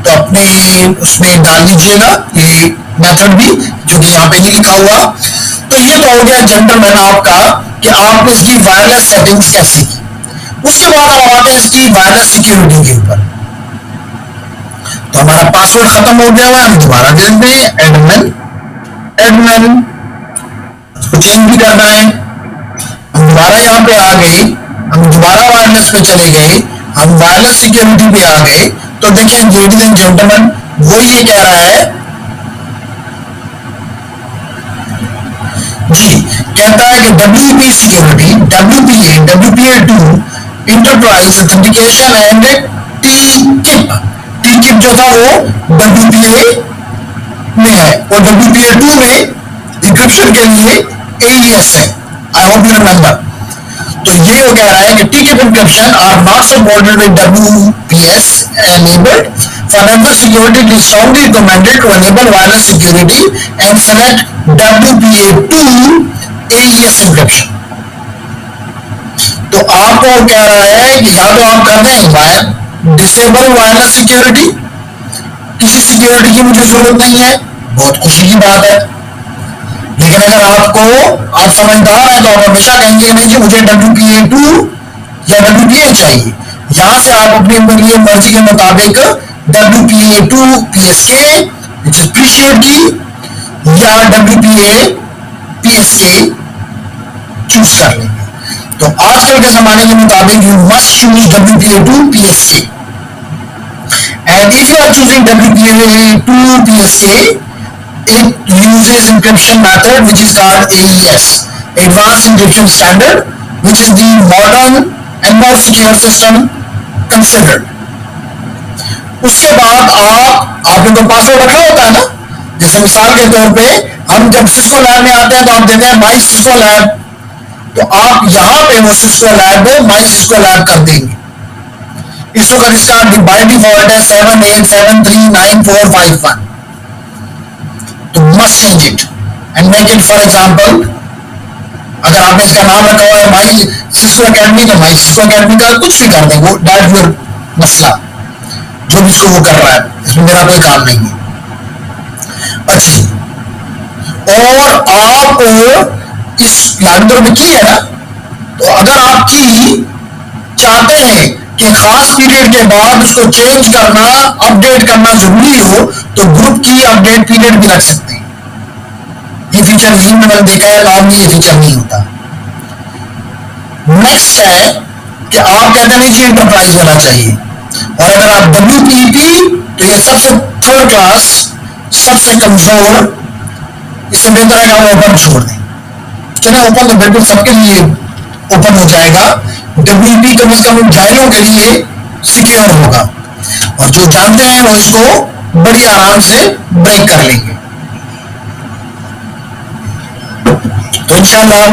तो अपने उसमें डाल दीजिएगा ये मेथड भी, जो कि यहाँ पे नहीं लिखा हुआ। तो ये तो हो गया जेंटलमैन आपका कि आपने इसकी वायरलेस सेटिंग्स कैसे की। उसके बाद हम आते हैं इसकी वायरलेस सिक्योरिटी के ऊपर। तो हमारा पासवर्ड खत्म हो गया है, हम दोबारा दे देते हैं एडमिन उसको चेंज भी करना है। हम दोबारा यहाँ पे आ गए, हम दोबारा वायरलेस पे चले गए, हम वायरलेस सिक्योरिटी पे आ गए। तो देखें लेडीज एंड जेंटलमैन, वो ये कह रहा है जी, कहता है कि WPA security, WPA2 enterprise authentication and TKIP जो था वो WPA में है, और WPA2 में इंक्रिप्शन के लिए AES है। I hope you remember. तो ये वो कह रहा है कि TKIP encryption are not supported with WPS enabled. For network security, it is strongly recommended to enable wireless security and select WPA2 AES encryption. तो आपको कह रहा है कि या तो आप कर दें डिसेबल वायरलेस सिक्योरिटी, किसी सिक्योरिटी की मुझे जरूरत नहीं है, बहुत खुशी की बात है। लेकिन अगर आप समझदार हैं तो आप हमेशा कहेंगे नहीं जी मुझे WPA2 या WPA चाहिए। यहां से आप अपने लिए मर्जी के मुताबिक WPA2 PSK which is प्रीशियड की या WPA PSK चूज कर लेंगे। तो आजकल के जमाने के मुताबिक you must choose WPA2 PSK, and if you are choosing WPA2 PSK, it uses encryption method which is called AES, Advanced Encryption Standard, which is the modern and more secure system considered. उसके बाद आपने तो password रखा होता है ना, जैसे मिसाल के तौर पे हम जब सिस्को लैब में आते हैं तो हम देते हैं माई सिस्को लैब, तो आप यहां पे वो सिस्को लैब को माई सिस्को लैब कर देंगे। इसको का इसका बाय डिफॉल्ट है 78739451। तो must change it and make it for example, अगर आपने इसका नाम रखा हुआ है माई सिस्को एकेडमी तो माई सिस्को एकेडमी का कुछ भी कर दे, वो दैट योर मसला, जो भी इसको वो कर रहा है, इसमें मेरा कोई काम नहीं है। अच्छा, और आप इस यहाँ में की है ना, तो अगर आपकी चाहते हैं कि खास पीरियड के बाद उसको चेंज करना, अपडेट करना जरूरी हो, तो ग्रुप की अपडेट पीरियड भी रख सकते हैं। ये फीचर नहीं मैंने देखा है, नॉर्मली ये फीचर नहीं होता। नेक्स्ट है कि आप कहते नहीं जी इंटरप्राइज होना चाहिए, और अगर आप WPP तो ये सबसे थर्ड क्लास, सबसे कमजोर, इससे बेहतर है कि हम ओपन छोड़ दें। चलो ओपन तो बिल्कुल सबके लिए ओपन हो जाएगा, WP कम से कम जाहिलों के लिए सिक्योर होगा, और जो जानते हैं वो इसको बड़ी आराम से ब्रेक कर लेंगे। तो इंशाल्लाह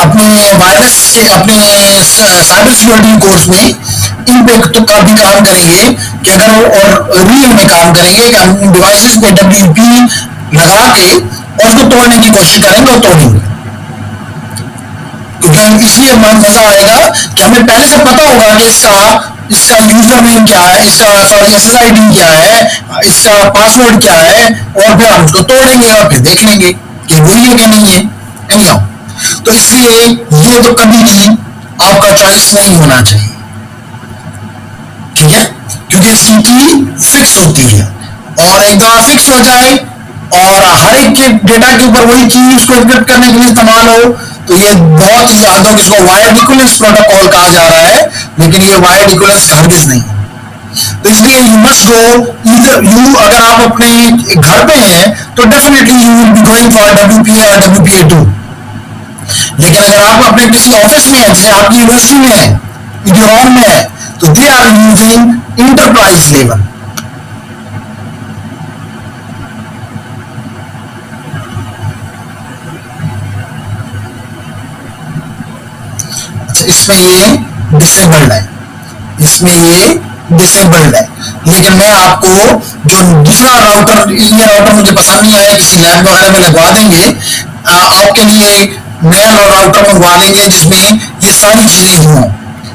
अपने वायरस के अपने साइबर सिक्योरिटी कोर्स में इन पे तो काफी काम करेंगे कि अगर और रियल में काम करेंगे कि हम डिवाइसेस पे WP लगा के और उसको तोड़ने की कोशिश करेंगे और तोड़ेंगे। क्योंकि इसलिए मजा आएगा कि हमें पहले से पता होगा कि इसका यूजर नेम क्या है, इसका सॉरी SSID क्या है, इसका पासवर्ड क्या है, और फिर हम उसको तोड़ेंगे और फिर देख लेंगे कि वही है कि नहीं है। एनीहाउ, तो इसलिए ये तो कभी भी आपका चॉइस नहीं होना चाहिए, ठीक है, क्योंकि इसकी की फिक्स होती है, और एक दफा फिक्स हो जाए और हर एक के डेटा के ऊपर वही की उसको एन्क्रिप्ट करने के लिए इस्तेमाल हो, तो ये बहुत ही याद हो, जिसको वायर्ड इक्विवेलेंस प्रोटोकॉल कहा जा रहा है, लेकिन ये वायर्ड इक्विवेलेंस हरगिज नहीं। तो इसलिए you must go either you, अगर आप अपने घर पे हैं तो definitely you will be going for WPA और WPA2। लेकिन अगर आप अपने किसी ऑफिस में हैं, जैसे आपकी यूनिवर्सिटी में है, इडियॉन में है, तो they are using enterprise level. अच्छा, इसमें ये डिसेबल्ड है, इसमें ये डिसेबल्ड है, लेकिन मैं आपको जो दूसरा राउटर, ये राउटर मुझे पसंद नहीं आया, किसी लैब वगैरह में लगवा देंगे, आपके लिए नया राउटर मंगवा देंगे जिसमें ये सारी चीजें हों।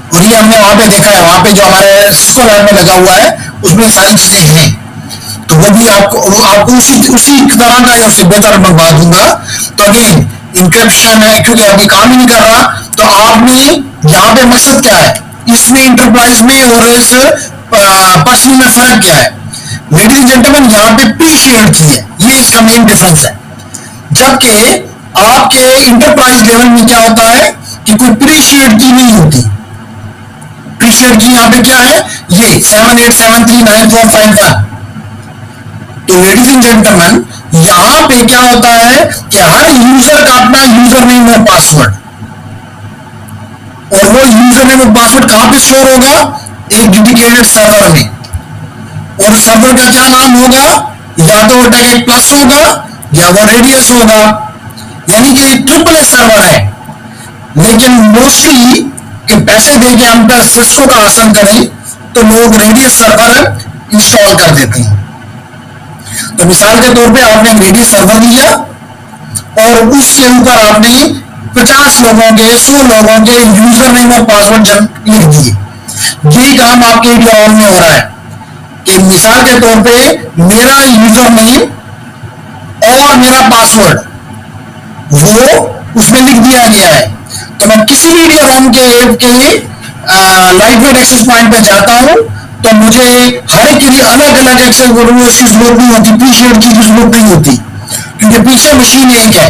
और ये हमने वहां पे देखा है, वहां पे जो हमारे सिस्को लैब में लगा हुआ है उसमें सारी चीजें हैं, तो वो भी आपको उसी उसी तरह का या उससे बेहतर मंगवा दूंगा। तो अगेन इंक्रिप्शन है, क्योंकि अभी काम ही नहीं कर रहा, तो आपने यहाँ पे मकसद क्या है इसमें, इंटरप्राइज में और इस पर्सनल में फर्क क्या है? लेडीज एंड जेंटलमैन, यहाँ पे प्री शेयर्ड की है, ये इसका मेन डिफरेंस है। जबकि आपके इंटरप्राइज लेवल में क्या होता है कि कोई प्री शेयर्ड की नहीं होती। प्री शेयर्ड की यहाँ पे क्या है, ये 78739451। तो लेडीज एंड जेंटलमैन, यहां पे क्या होता है कि हर यूजर का अपना यूजर नेम और पासवर्ड, और वो यूजर नेम और पासवर्ड कहां पे स्टोर होगा? एक डेडिकेटेड सर्वर में। और सर्वर का क्या नाम होगा? या तो वो डायरेक्ट प्लस होगा या वो रेडियस होगा, यानी कि ट्रिपल ए सर्वर है। लेकिन मोस्टली कि पैसे देके हम पर सिस्को का आसन करें तो लोग रेडियस सर्वर इंस्टॉल कर देते हैं। तो मिसाल के तौर पे आपने एक रेडियस सर्वर लिया और उसके ऊपर आपने 50 लोगों के 100 लोगों के यूजर नेम और पासवर्ड लिख दिए। यही काम आपके जॉब में हो रहा है कि मिसाल के तौर पे मेरा यूजर नेम और मेरा पासवर्ड वो उसमें लिख दिया गया है। तो मैं किसी भी होम के ऐप के लाइट वेट एक्सेस पॉइंट पे जाता हूं तो मुझे हर एक के लिए अलग अलग एक्सेस की जरूरत नहीं होती, प्रीशेड की जरूरत नहीं होती, क्योंकि पीछे मशीन एक है।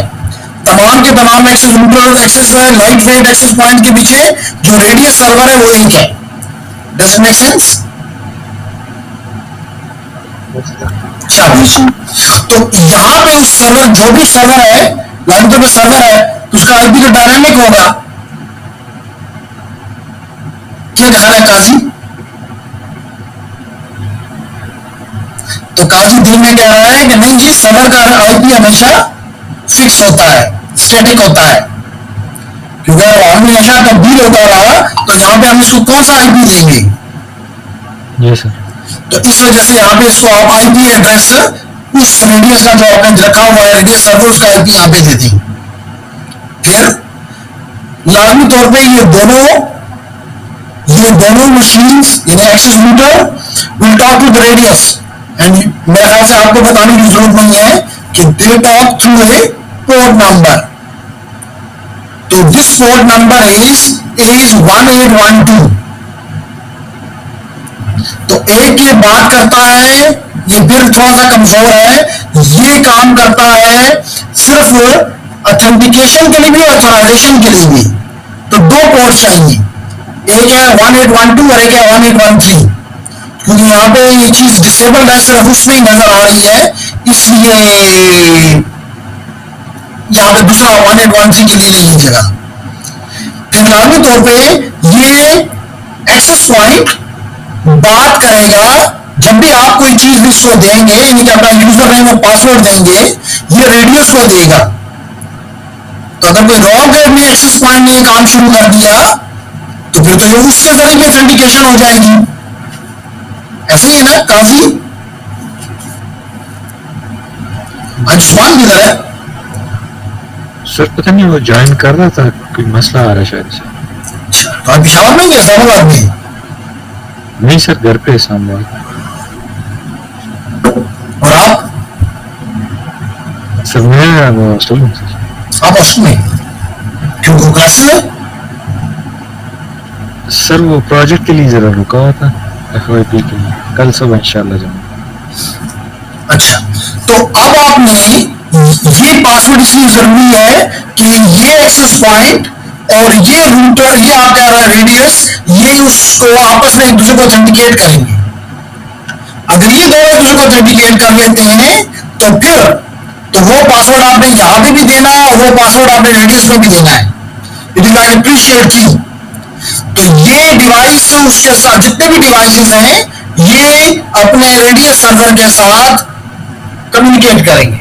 तमाम के तमाम access router access lightweight access point के पीछे जो रेडियस सर्वर है वो एक है। Does it make sense? तो यहां पे इस सर्वर, जो भी सर्वर है लाइट वेट सर्वर है, उसका आईपी तो डायनामिक होगा। क्या कह रहा है काजी? तो काजी दिल में कह रहा है कि नहीं जी, सर्वर का आईपी हमेशा फिक्स होता है, स्टैटिक होता है, क्योंकि हमेशा तब्दील होता रहा तो यहाँ पे हम इसको कौन सा आईपी देंगे? जी सर। तो इस वजह से यहाँ पे इसको आप आईपी एड्रेस उस रेडियस का जो आपने रखा हुआ है रेडियस सर्वर, उसका आईपी यहाँ पे दे देंगे। फिर लाजमी तौर पे ये दोनों मशीन्स यानी access router will talk to the radius, and मेरे ख्याल से आपको बताने की जरूरत नहीं है कि they talk through a port number. तो दिस पोर्ट नंबर इज 1812। तो एक ये बात करता है, ये फिर थोड़ा सा कमजोर है, ये काम करता है सिर्फ ऑथेंटिकेशन के लिए भी, ऑथराइजेशन के लिए भी। तो दो पोर्ट चाहिए, एक है 1812 और एक है 1813, क्योंकि यहाँ पे ये चीज डिसेबल्ड है, सिर्फ उसमें नजर आ रही है, इसलिए यहाँ पे दूसरा 1813 के लिए नहीं जगह। फिर लाजमी तौर पे ये एक्सेस पॉइंट बात करेगा जब भी आप कोई चीज इसको देंगे, यानी कि अपना यूजर नेम और पासवर्ड देंगे, ये रेडियस को देगा। तो अगर कोई रॉन्ग में एक्सेस पॉइंट ने काम शुरू कर दिया तो फिर तो ये उसके जरिए ऑथेंटिकेशन हो जाएगी। ऐसे ही है ना काजी? अंशुमान किधर है? सर पता नहीं, वो ज्वाइन कर रहा था, कोई मसला आ रहा है शायद से। तो आप पिशावर में या इस्लामाबाद में? नहीं सर, घर पे इस्लामाबाद। और आप? सर मैं वो हॉस्टल में। आप हॉस्टल में क्यों, कैसे? सर वो प्रोजेक्ट के लिए जरा रुका हुआ था, FYP के लिए। कल सुबह इंशाल्लाह जाऊंगा। अच्छा, तो अब आपने ये पासवर्ड इसलिए जरूरी है कि ये एक्सेस पॉइंट और ये रूटर, ये आपका रेडियस, ये उसको आपस में एक दूसरे को ऑथेंटिकेट करेंगे। अगर ये दोनों दूसरे को ऑथेंटिकेट कर लेते हैं तो फिर तो वो पासवर्ड आपने यहां पे भी देना है और वो पासवर्ड आपने रेडियस में भी देना है। इट इज लाइक अप्रिशिएट की। तो ये डिवाइस उसके साथ, जितने भी डिवाइसेस हैं, ये अपने रेडियस सर्वर के साथ कम्युनिकेट करेंगे।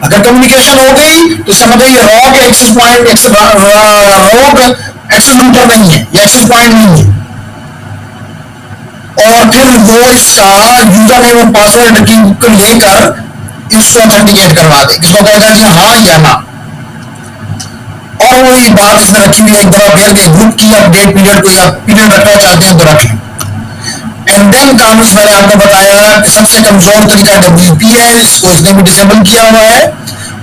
अगर कम्युनिकेशन हो गई तो इसका मतलब ये rogue access point, rogue access router नहीं है, ये एक्सेस पॉइंट नहीं है। और फिर वो इसका यूजर नेम और पासवर्ड की को लेकर इसको ऑथेंटिकेट करवा दे, इसको कहेगा कि हाँ या ना। और वो एक बात इसमें रखेंगे एक दफा फिर के ग्रुप की अपडेट पीरियड को या पीरियड रखना चाहते हैं तो रख लें। एंड देन कामिल्स मैंने आपको बताया कि सबसे कमजोर तरीका WP है, इसको इसने भी डिसेबल किया हुआ है।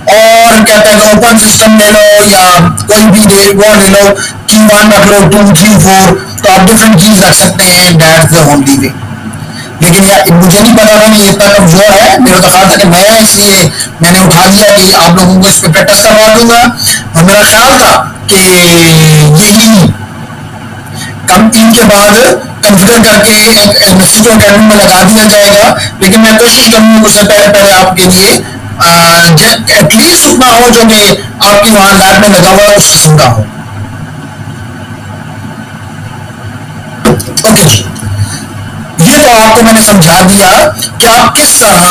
और कहता है कि ओपन सिस्टम ले लो या कोई भी वो ले लो, की 1 रख लो, 2 3 4, तो आप डिफरेंट कीज रख सकते हैं, दैट्स द ओनली वे। लेकिन यार मुझे नहीं पता था ये इतना कमजोर है, मेरा तो ख्याल था कि नया है इसलिए मैंने उठा लिया कि आप लोगों को इस पर प्रैक्टिस करवा दूंगा। और मेरा ख्याल था कि यही कम 3 के बाद कंसिडर करके एक एमएससी को अकेडमी में लगा दिया जाएगा। लेकिन मैं कोशिश करूंगा उससे पहले पहले आपके लिए एटलीस्ट उतना हो जो कि आपके वहां लैब में लगा हुआ उस किस्म का हो। ओके जी, ये तो आपको मैंने समझा दिया कि आप किस तरह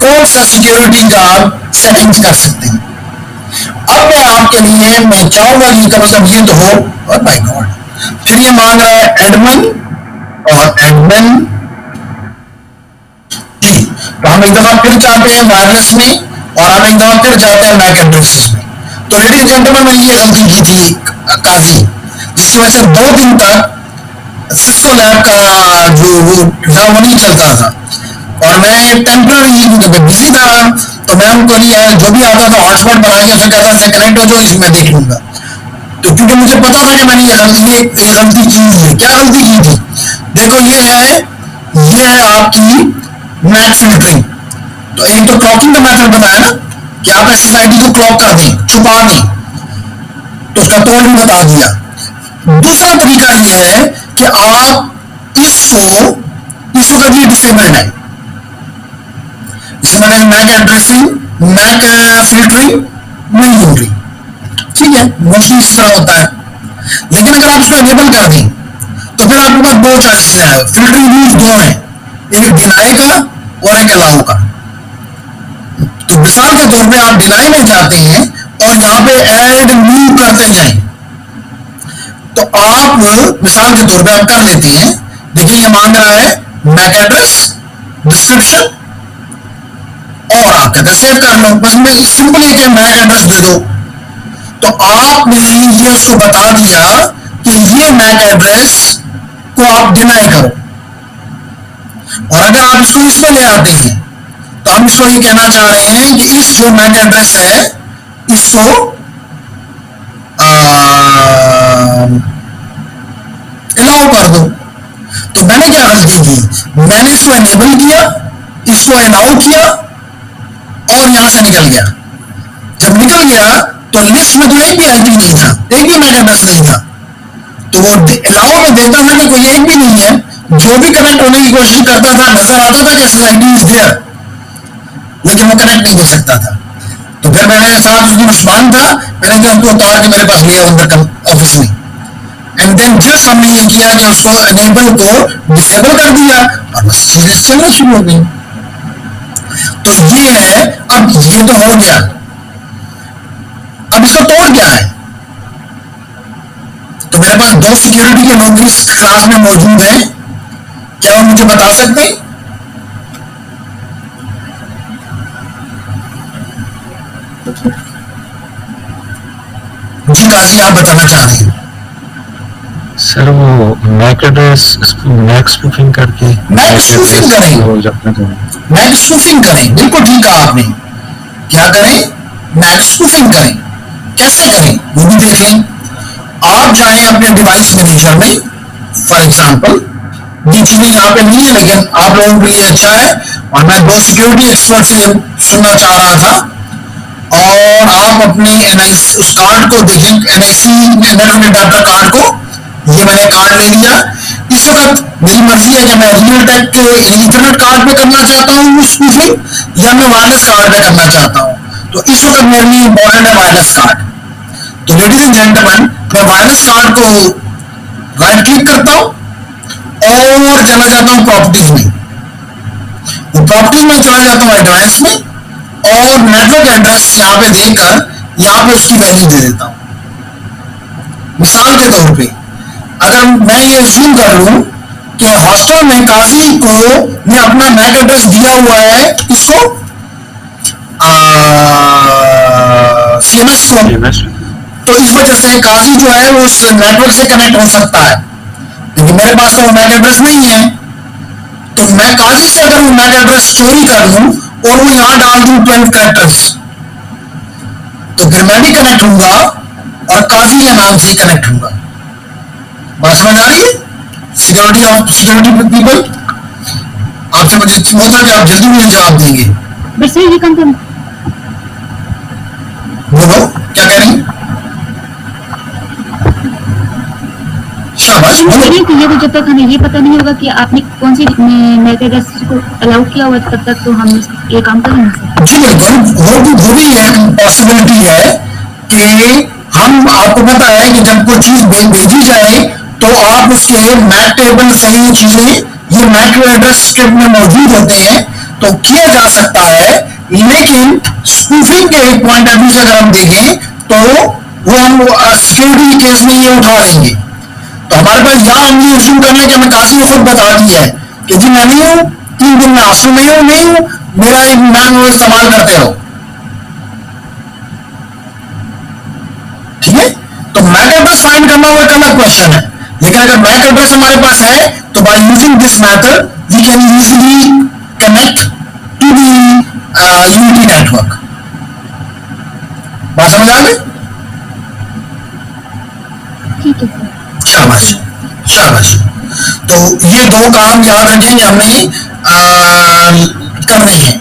कौन सा सिक्योरिटी का सेटिंग्स कर सकते हैं। अब मैं आपके लिए मैं चाहूंगा कि कम से कम ये तो हो, और माय गॉड फिर ये मांग रहा है एडमिन और एडमिन जी। तो हम एक दफा फिर जाते हैं वायरलेस में और हम एक दफा फिर जाते हैं मैक एड्रेसेस में। तो लेडीज जेंटलमैन मैंने ये गलती की थी काफी, जिसकी वजह से 2 दिन तक सिस्को लैब का जो वो नहीं चलता था और मैं टेम्पररी बिजी था। तो मैं उनको जो भी आता था हॉटस्पॉट बना के फिर कहता था कनेक्ट हो जाओ, इसी मैं देख लूंगा। तो क्योंकि मुझे पता था कि मैंने ये गलती की है। क्या गलती की थी? देखो ये है आपकी मैक फिल्टरिंग। तो एक तो क्लॉकिंग का मेथड बताया ना कि आप SSID को क्लॉक कर दें, छुपा दें, तो उसका कोड भी बता दिया। दूसरा तरीका यह है कि आप इस वक्त ये डिसेबल्ड है, जिसमें मैक एड्रेसिंग मैक फिल्टरिंग नहीं हो रही, ठीक है, मोस्टली इस तरह होता है। लेकिन अगर आप इसको इनेबल कर दें तो फिर आपके पास 2 चॉइसेस हैं, फिल्टरिंग रूल्स 2 हैं, एक डिनाई का और एक अलाउ का। तो मिसाल के तौर पे आप डिनाई में जाते हैं और यहां पे ऐड न्यू करते जाएं, तो आप मिसाल के तौर पे आप कर लेते हैं। देखिए ये मांग रहा है मैक एड्रेस, डिस्क्रिप्शन और आप कहते हैं सेव कर लो, बस मैं सिंपल एक मैक एड्रेस दे दो। तो आपने ये उसको बता दिया कि ये मैक एड्रेस को आप डिनाई करो। और अगर आप इसको इसमें ले आते हैं तो हम इसको ये कहना चाह रहे हैं कि इस जो मैक एड्रेस है इसको अलाउ कर दो। तो मैंने क्या गलती की, मैंने इसको एनेबल किया, इसको अलाउ किया और यहां से निकल गया। जब निकल गया तो लिस्ट में तो एक भी आईडी नहीं था, एक भी मैक एड्रेस नहीं था। तो वो अलाउ में देता था कि कोई एक भी नहीं है, जो भी कनेक्ट होने की कोशिश करता था नजर आता था कि SSID इज देयर, लेकिन वो कनेक्ट नहीं हो सकता था। तो फिर मेरे साथ उस दिन उस्मान था, मैंने कहा इसको उतार के मेरे पास ले आओ अंदर ऑफिस में। एंड देन जस्ट हमने ये किया कि उसको एनेबल को डिसेबल कर दिया और बस चीजें चलना शुरू हो गई। तो ये है, अब ये तो हो गया। अब इसका तोड़ क्या है? तो मेरे पास 2 सिक्योरिटी के लोग इस क्लास में मौजूद हैं, क्या वो मुझे बता सकते हैं? जी काजी आप बताना चाह रहे हैं? सर वो मैक एड्रेस मैक स्पूफिंग करके मैक स्पूफिंग करें, मैक स्पूफिंग करें, बिल्कुल ठीक कहा आपने। क्या करें? मैक स्पूफिंग करें। कैसे करें वो भी देखें। आप जाएं अपने डिवाइस मैनेजर में, फॉर एग्जांपल ये चीजें यहाँ पे नहीं है लेकिन आप लोगों के लिए अच्छा है, और मैं 2 सिक्योरिटी एक्सपर्ट से सुनना चाह रहा था। और आप अपने NIC उस कार्ड को देखें, NIC नेट डाटा कार्ड को, ये मैंने कार्ड ले लिया। इस वक्त मेरी मर्जी है कि मैं रियल टेक के इंटरनेट कार्ड पे करना चाहता हूँ स्पूफिंग या मैं वायरलेस कार्ड पे करना चाहता हूँ। तो इस वक्त मेरे लिए इंपॉर्टेंट है वायरलेस कार्ड। तो लेडीज एंड जेंटलमैन, मैं वायरलेस कार्ड को राइट क्लिक करता हूं और चला जाता हूं प्रॉपर्टीज में। वो प्रॉपर्टीज में चला जाता हूं एडवांस में और नेटवर्क एड्रेस यहां पे देकर यहां पे उसकी वैल्यू दे देता हूं। मिसाल के तौर पे अगर मैं ये अज्यूम कर लूं कि हॉस्टल में काशी को ने अपना मैक एड्रेस दिया हुआ है किसको, सीएमएस को। तो इस वजह से काशी जो है वो उस नेटवर्क से कनेक्ट हो सकता है, क्योंकि मेरे पास तो वो मैक एड्रेस नहीं है। तो मैं काशी से अगर वो मैक एड्रेस चोरी कर लूं और वो यहां डाल दूं 12 कैरेक्टर्स, तो फिर मैं भी कनेक्ट होऊंगा और काशी के नाम से ही कनेक्ट होऊंगा। बात समझ आ रही है? सिक्योरिटी पीपल, आपसे मुझे उम्मीद है कि आप जल्दी मुझे जवाब देंगे। बट सर ये कंफर्म, बोलो क्या कह रही? शाबाश, बोलो। ये तो जब तक हमें ये पता नहीं होगा कि आपने कौन सी मैक एड्रेस को अलाउ किया हुआ, तब तक तो हम ये काम करेंगे। जी बिल्कुल, वो भी एक पॉसिबिलिटी है कि हम, आपको पता है कि जब कोई चीज भेजी जाए तो आप उसके मैक टेबल से ही चीजें, ये मैक एड्रेस स्क्रिप्ट में मौजूद होते हैं, तो किया जा सकता है। लेकिन स्पूफिंग के पॉइंट ऑफ व्यू से अगर हम देखें तो वो हम सिक्योरिटी केस में ये उठा लेंगे। तो हमारे पास यहां हम ये अज्यूम कर ले कि हमें काशी खुद बता दी है कि जी मैं नहीं हूं, 3 दिन में हॉस्टल नहीं हूं, मेरा एक मैन इस्तेमाल करते रहो। ठीक है, तो मैक एड्रेस फाइंड करना वो एक अलग क्वेश्चन है। लेकिन अगर मैक एड्रेस हमारे पास है तो by using this method we can easily connect to the unity network. बात समझ आ गई? ठीक है सर। शाबाश शाबाश। तो ये 2 काम याद रखेंगे हमने करने हैं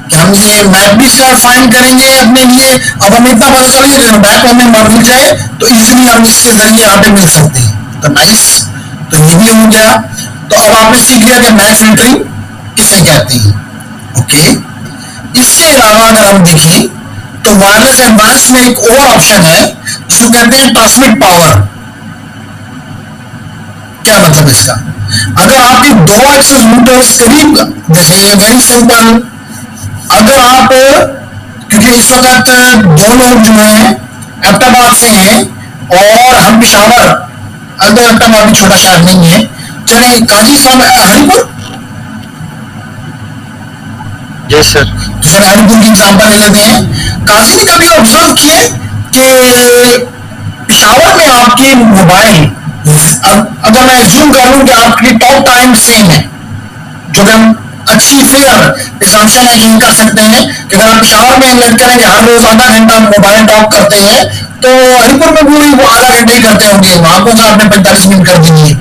कि हम ये मैप भी फाइंड करेंगे अपने लिए। अब हम इतना बस कर लेंगे कि मैप हमें मिल जाए तो इजीली हम इसके जरिए यहाँ पे मिल सकते हैं। तो नाइस, तो ये भी हो गया। तो अब आपने सीख लिया कि मैप फिल्टरिंग किसे कहते हैं। ओके, इसके अलावा अगर हम देखें तो वायरलेस एडवांस में एक और ऑप्शन है जिसको कहते हैं ट्रांसमिट पावर। क्या मतलब इसका? अगर आपके 2 एक्सेस रूटर्स करीब, जैसे वेरी सिंपल, अगर आप, क्योंकि इस वक्त 2 लोग जो हैं अहमदाबाद से हैं और हम पिशावर, अगर अहमदाबाद भी छोटा शहर नहीं है, चले काशी से हरिपुर, यस सर। तो चले हरिपुर की एग्जाम्पल ले लेते हैं। काशी ने कभी ऑब्जर्व किए कि पिशावर में आपके मोबाइल, अगर मैं एज्यूम कर लूं कि आपकी टॉक टाइम सेम है, जो कि हम अच्छी फेयर असम्पशन यकीन कर सकते हैं कि अगर आप पिशावर में लेट करेंगे हर रोज आधा घंटा मोबाइल टॉक करते हैं तो हरिपुर में भी वो आधा घंटा ही करते होंगे, वहां को आपने 45 मिनट कर दिए।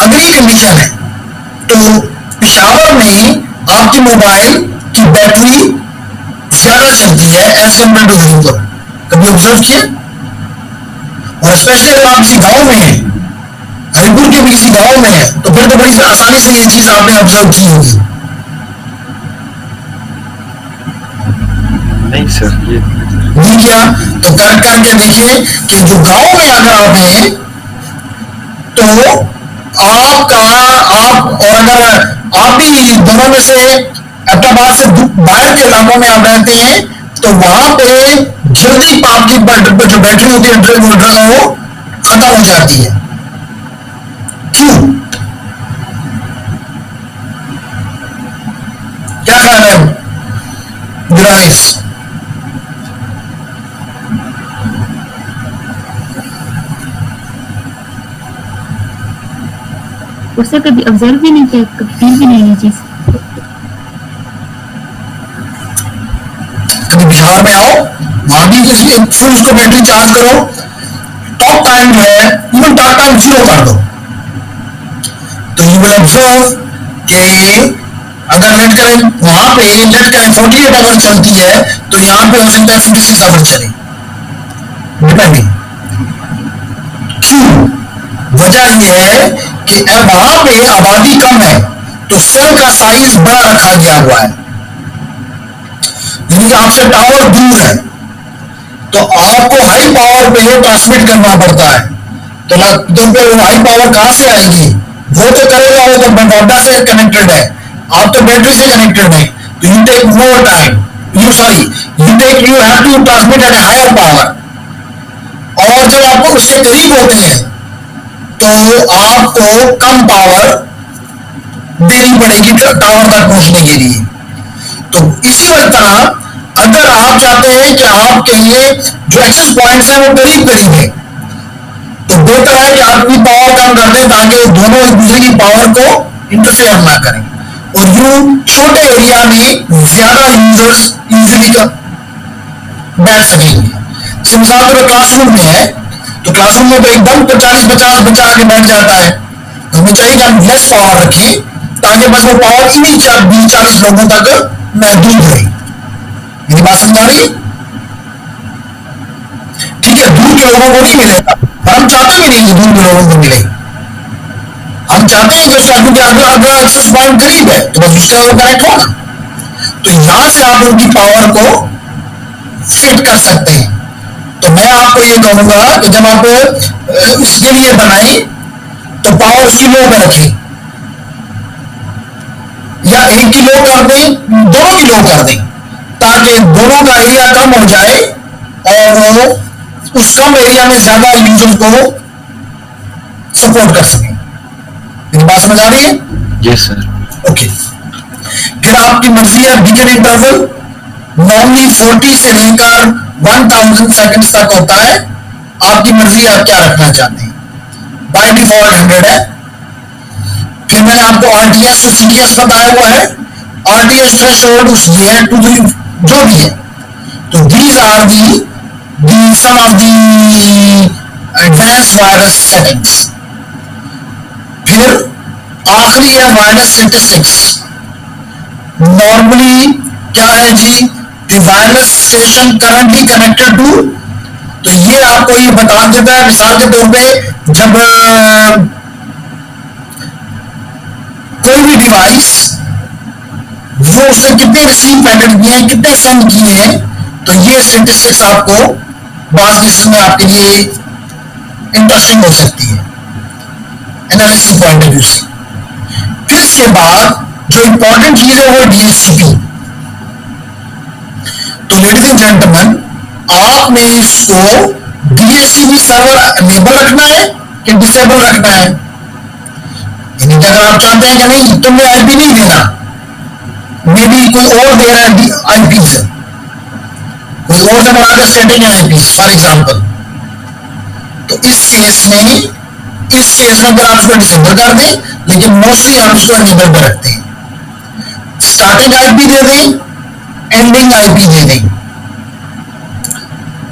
अगली कंडीशन है तो पिशावर में आपके मोबाइल की बैटरी ज्यादा चलती है एज कम्पेयर टू हरिपुर। कभी ऑब्जर्व किया? और स्पेशली अगर आप किसी गांव में हैं, हरिपुर के भी किसी गांव में है, तो फिर तो बड़ी आसानी से ये चीज आपने ऑब्जर्व की होगी। नहीं सर, ये नहीं किया तो करेक्ट करेंगे। देखिए कि जो गांव में अगर आप हैं तो आपका, आप और अगर आप भी दोनों में से अहमदाबाद से बाहर के इलाकों में आप रहते हैं तो वहां पे जल्दी आपकी जो बैटरी होती है वो खत्म हो जाती है। क्यों? क्या ख्याल है गुराइस? उससे कभी ऑब्जर्व भी नहीं किया, कभी फील भी नहीं ये चीज। कभी पिशावर में आओ, वहां भी फिर उसको बैटरी चार्ज करो, टॉक टाइम जो है इवन टॉक टाइम 0 कर दो, तो यू विल ऑब्जर्व कि अगर लेट करें वहां पे लेट करें 48 आवर्स चलती है तो यहां पे हो सकता है 46 आवर्स चले, डिपेंडिंग। क्यों? वजह यह है कि वहां पे आबादी कम है तो सेल का साइज बड़ा रखा गया हुआ है, यानी आपसे टावर दूर है तो आपको हाई पावर पे ट्रांसमिट करना पड़ता है। तो फिर वो हाई पावर कहां से आएगी? वो तो करेगा, वो तो बंडोडा से कनेक्टेड है, आप तो बैटरी से कनेक्टेड है, तो you take more time, you have to transmit at higher power. और जब आपको उसके करीब होते हैं तो आपको कम पावर देनी पड़ेगी टावर तक पहुंचने के लिए। तो इसी तरह अगर आप चाहते हैं कि आपके ये जो एक्सेस पॉइंट्स हैं वो करीब करीब है, तो बेहतर है कि आप अपनी पावर कम कर दें ताकि वो दोनों एक दूसरे की पावर को इंटरफेयर ना करें और यूं छोटे एरिया में ज्यादा यूजर्स इजीली बैठ सकेंगे। जैसे मिसाल के क्लासरूम में है, तो क्लासरूम में तो एकदम 40-50 बच्चा आके बैठ जाता है, तो हमें चाहिए कि हम लेस पावर रखें ताकि बस वो पावर इन्हीं 20-40 लोगों तक महदूद रहे। मेरी बात समझ आ रही है? ठीक है, दूर के लोगों को नहीं मिलेगा और हम चाहते भी नहीं कि दूर के लोगों को मिले। हम चाहते हैं कि उसका, क्योंकि अगर एक्सेस पॉइंट करीब है तो बस उससे वो कनेक्ट होना, तो यहां से आप उनकी पावर को फिट कर सकते हैं। तो मैं आपको ये कहूंगा कि जब आप उसके लिए बनाए तो पावर उसकी लो में रखें, या एक की लो कर दें, दोनों की लो कर दें, ताकि दोनों का एरिया कम हो जाए और वो उस कम एरिया में ज्यादा यूजर्स को सपोर्ट कर सकें। मेरी बात समझ आ रही है? Yes sir. ओके, फिर आपकी मर्जी है। बीकन इंटरवल नॉर्मली 40 से लेकर 1000 सेकंड्स तक होता है, आपकी मर्जी आप क्या रखना चाहते हैं। बाय डिफॉल्ट 100 है। फिर मैंने आपको आरटीएस और सीटीएस बताया हुआ है। आरटीएस थ्रेशोल्ड ये है 2 जो भी है, तो these are the some of the advance wireless settings. फिर आखिरी है वायरलेस स्टैटिस्टिक्स। नॉर्मली क्या है जी कि wireless station currently connected to, तो ये आपको ये बता देता है मिसाल के तौर पे जब कोई भी डिवाइस वो उसने कितने रिसीव पैकेट किए हैं, कितने सेंड किए हैं, तो ये स्टैटिस्टिक्स आपको बात केसेस में आपके लिए इंटरेस्टिंग हो सकती है एनालिसिस पॉइंट ऑफ व्यू से। फिर इसके बाद जो इंपॉर्टेंट चीज है वो डीएचसीपी। तो लेडीज एंड जेंटलमैन, आपने इसको डीएचसीपी सर्वर अनेबल रखना है कि डिसेबल रखना है। यानी कि अगर आप चाहते हैं कि नहीं तुमने आईपी नहीं देना, मे बी कोई और दे रहा है आईपी से, कोई और से बनाकर स्टैटिक है आईपी फॉर एग्जाम्पल, तो इस केस में फिर आप उसको डिसेबल कर दें, लेकिन मोस्टली हम उसको अनेबल पे रखते हैं। स्टार्टिंग आईपी दे दें, एंडिंग आईपी दे दें,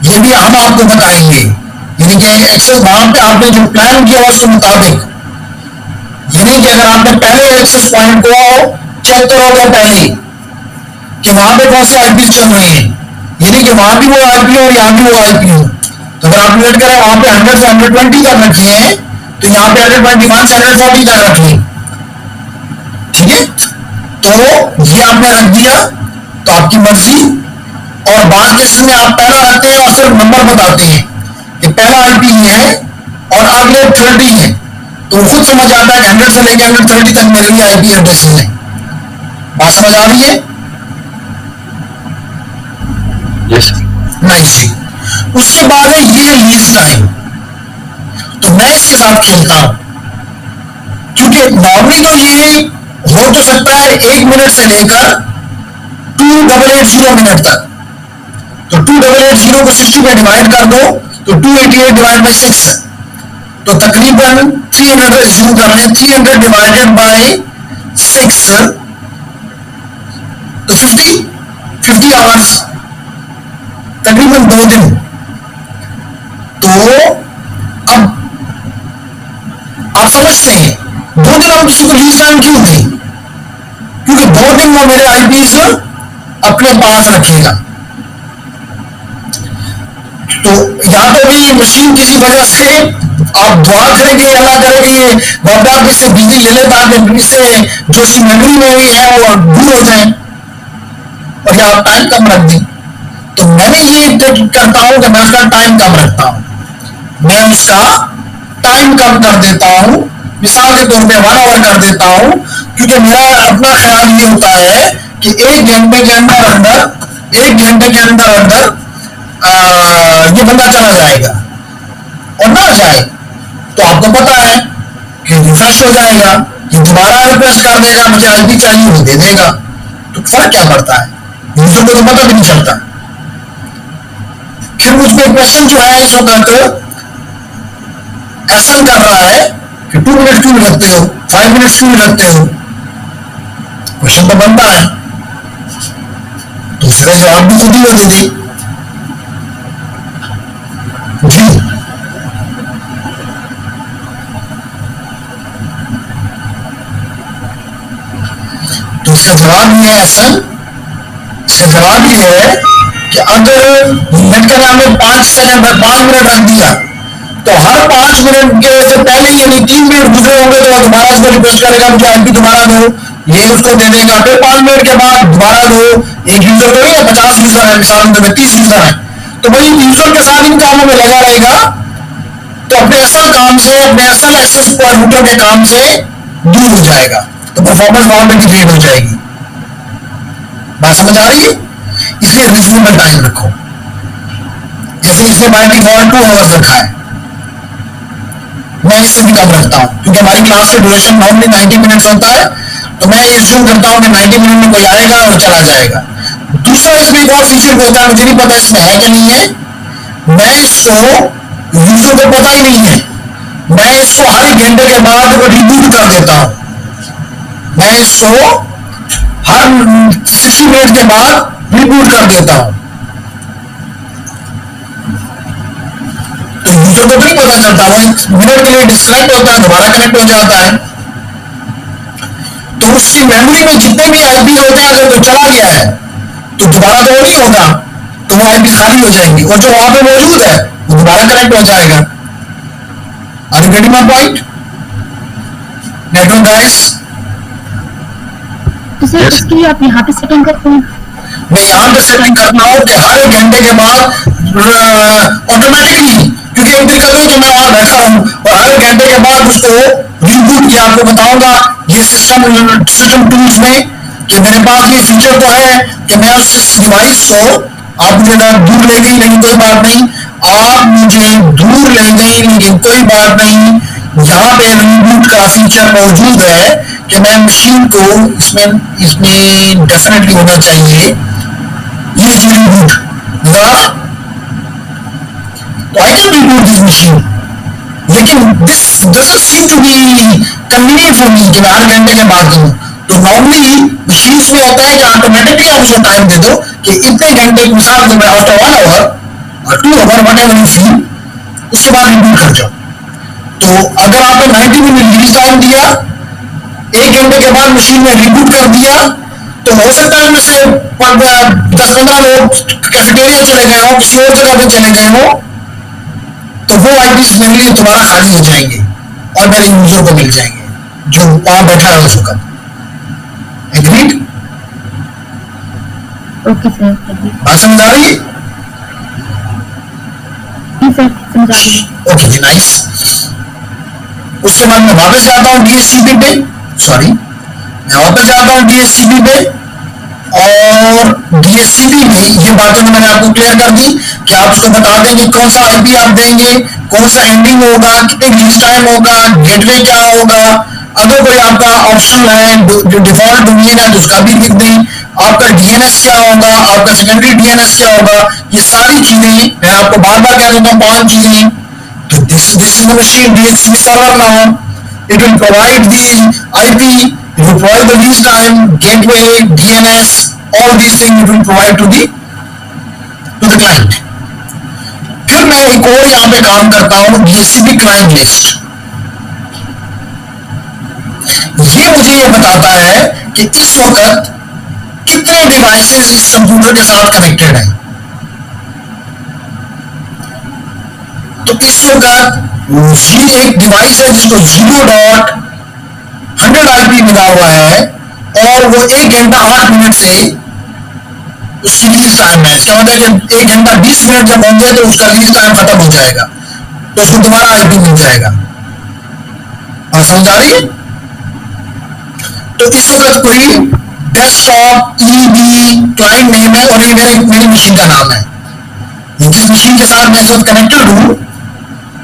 ये भी हम आपको बताएंगे। यानी कि एक्सेस वहां पे आपने जो प्लान किया उसके मुताबिक, यानी कि अगर आपने पहले एक्सेस पॉइंट को चेक करोगे पहले कि वहां पे कौन से आईपी चल रहे हैं, यानी कि वहां भी वो आईपी हो और यहाँ भी वो आईपी हो, तो अगर आप वेट करें वहां पे 100 से 120 कर रखे हैं, तो यहाँ पे 121 से 140 कर रख लें। ठीक है, तो ये आपने रख दिया, तो आपकी मर्जी। और बाद केसेस में आप पहला रखते हैं और सिर्फ नंबर बताते हैं कि पहला आईपी ये है और अगले 30 है, तो खुद समझ आता है कि 100 से लेकर 130 तक मेरे लिए आईपी एड्रेसेस हैं। बात समझ आ रही है? यस नाइस जी। उसके बाद है ये लीज टाइम, तो मैं इसके साथ खेलता हूं, क्योंकि नॉर्मली तो ये हो तो सकता है 1 मिनट से लेकर 2880 मिनट तक। तो 2880 को 60 पे डिवाइड कर दो तो 288 डिवाइड बाई 6, तो तकरीबन 300 एज्यूम कर रहे हैं, 300 डिवाइडेड बाय 6, तो 50 आवर्स, तकरीबन 2 दिन। तो अब आप समझते हैं 2 दिन हम किसी को लीज टाइम क्यों दें, क्योंकि 2 दिन वो मेरे आईपीज अपने पास रखेगा। तो या तो भी मशीन किसी वजह से आप दुआ करेंगे, अल्लाह करेंगे बाबा आप इससे बिजली ले ले ताकि इससे जो उसकी मेमोरी में हुई है वो दूर हो जाए, और या आप टाइम कम रख दें। तो मैंने ये करता हूं कि मैं उसका टाइम कम रखता हूं, मैं उसका टाइम कम कर देता हूं, मिसाल के तौर पे 1 आवर कर देता हूं, क्योंकि मेरा अपना ख्याल ये होता है कि 1 घंटे के अंदर ये बंदा चला जाएगा, और ना जाए तो आपको पता है कि रिफ्रेश हो जाएगा, ये दोबारा रिक्वेस्ट कर देगा, मुझे आईपी चाहिए, वो दे देगा। तो फर्क क्या पड़ता है, यूजर को तो पता भी नहीं चलता। फिर मुझको क्वेश्चन जो है इस वक्त एसएन कर रहा है कि 2 मिनट क्यों रखते हो, 5 मिनट क्यों रखते हो, क्वेश्चन तो बनता है, तो उसका जवाब भी खुद ही वो दे दी जी। तो इसका जवाब ये है एसएन, इसका जवाब ये है कि अगर नेट का नाम 5 सेकंड 5 मिनट रख दिया, तो हर 5 मिनट के से पहले यानी 3 मिनट गुजरे होंगे तो दोबारा इसको रिक्वेस्ट करेगा मुझे आईपी दोबारा दो, ये उसको दे देगा। फिर 5 मिनट के बाद दोबारा दो। एक यूजर तो नहीं है, 50 यूजर है, मिसाल में 30 यूजर है, तो भाई यूजर के साथ इन कामों में लगा रहेगा, तो अपने असल काम से, अपने असल एसएस कंप्यूटर के काम से दूर हो जाएगा, तो परफॉर्मेंस वहां पर डिग्रेड हो जाएगी। बात समझ आ रही है? इसलिए रीजनेबल टाइम रखो, जैसे इसने बाय डिफॉल्ट 2 आवर्स रखा है, मैं इससे भी कम रखता हूं, क्योंकि हमारी क्लास का ड्यूरेशन नॉर्मली 90 मिनट्स होता है, तो मैं एज्यूम करता हूं कि 90 मिनट में कोई आएगा और चला जाएगा। दूसरा इसमें एक और फीचर होता है, मुझे नहीं पता इसमें है कि नहीं है, मैं इसको, यूजर को पता ही नहीं है, मैं इसको हर 1 घंटे के बाद रिबूट कर देता हूं, मैं इसको हर 60 मिनट के बाद रिबूट कर देता हूं, तो यूजर को तो नहीं पता चलता, वो 1 मिनट के लिए डिस्कनेक्ट होता है, दोबारा कनेक्ट हो जाता है। तो उसकी मेमोरी में जितने भी आईपी होते हैं, अगर वो चला गया है तो दोबारा तो नहीं होगा, तो वो आईपी खाली हो जाएंगी, और जो वहां पे मौजूद है वो दोबारा कनेक्ट हो जाएगा। Are you getting my point? Network guys, तो सर इसके लिए आप यहाँ पे सेटिंग करते हैं? मैं यहां पे सेटिंग करता हूं कि हर 1 घंटे के बाद ऑटोमेटिकली, क्योंकि एक दिन कभी तो मैं वहां बैठा हूं और हर 1 घंटे के बाद उसको रिबूट किया, आपको बताऊंगा ये सिस्टम टूल्स में कि मेरे पास ये फीचर तो है कि मैं उस डिवाइस को, आप मुझे ना दूर ले गई नहीं कोई बात नहीं, आप मुझे दूर ले गई लेकिन कोई बात नहीं, यहाँ पे रिबूट का फीचर मौजूद है कि मैं मशीन को, इसमें डेफिनेटली होना चाहिए ये जी रिबूट, तो I can reboot this machine, लेकिन this doesn't seem to be convenient for me कि मैं हर घंटे के बाद दूं। तो नॉर्मली मशीन में होता है कि ऑटोमेटिकली आप उसको टाइम दे दो कि इतने घंटे, मिसाल में आफ्टर 1 आवर और 2 hour whatever you feel, उसके बाद रिबूट कर जाओ। तो अगर आपने 90 मिनट रिलीज टाइम दिया, 1 घंटे के बाद मशीन में रिबूट कर दिया, तो हो सकता है उनमें से 10-15 लोग कैफेटेरिया चले गए हो, किसी और जगह पे चले गए हो, तो वो आईपीस मेरे लिए दोबारा खाली हो जाएंगे और मेरे यूजर को मिल जाएंगे जो वहां बैठा है उस वक्त। एग्रीड? ओके सर, बात समझ आ रही है? जी सर समझ आ रही है। ओके जी, नाइस। उसके बाद मैं वापस जाता हूँ डीएचसीपी पे, सॉरी मैं वापस जाता हूँ डीएचसीपी पे, और डीएचसीपी में ये बातें मैंने आपको क्लियर कर दी कि आप उसको बता देंगे कौन सा आईपी आप देंगे, कौन सा एंडिंग होगा, कितनी रिलीज टाइम होगा, गेटवे क्या होगा, अगर कोई आपका ऑप्शनल है जो डिफॉल्ट डोमेन है तो उसका भी लिख दें, आपका डीएनएस क्या होगा, आपका सेकेंडरी डीएनएस क्या होगा, ये सारी चीजें मैं आपको बार बार कह देता हूँ 5 चीजें। तो this is the machine DHCP server now. It will provide the IP, it will provide the release time, gateway, DNS, all these things it will provide to the client. फिर मैं एक और यहाँ पे काम करता हूँ DHCP client list. ये मुझे ये बताता है कि इस वक्त कितने डिवाइसेस इस कंप्यूटर के साथ कनेक्टेड हैं। तो इस वक्त ये एक डिवाइस है जिसको 0.100 आईपी मिला हुआ है और वो 1 घंटा 8 मिनट से उसकी रिलीज टाइम है। इसका मतलब जब 1 घंटा 20 मिनट जब होंगे तो उसका रिलीज टाइम खत्म हो जाएगा, तो उसको दोबारा आईपी मिल जाएगा। और समझ आ रही है? तो इस वक्त कोई डेस्कटॉप ईबी क्लाइंट नेम है और ये मेरी मशीन का नाम है। जिस मशीन के साथ मैं इस वक्त कनेक्टेड हूं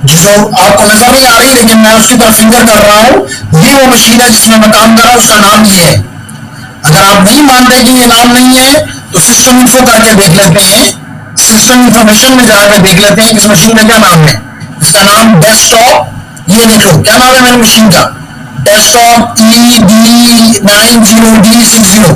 जो आपको नजर नहीं आ रही लेकिन मैं उसकी तरफ फिंगर कर रहा हूं, ये वो मशीन है जिसमें मैं काम कर रहा हूं, उसका नाम ये है। अगर आप नहीं मानते कि ये नाम नहीं है तो सिस्टम इन्फो करके देख लेते हैं, सिस्टम इंफॉर्मेशन में जाकर देख लेते हैं इस मशीन का क्या नाम है। इसका नाम डेस्कटॉप, ये देख लो क्या नाम है मेरी मशीन का, डेस्कटॉप ED90D60।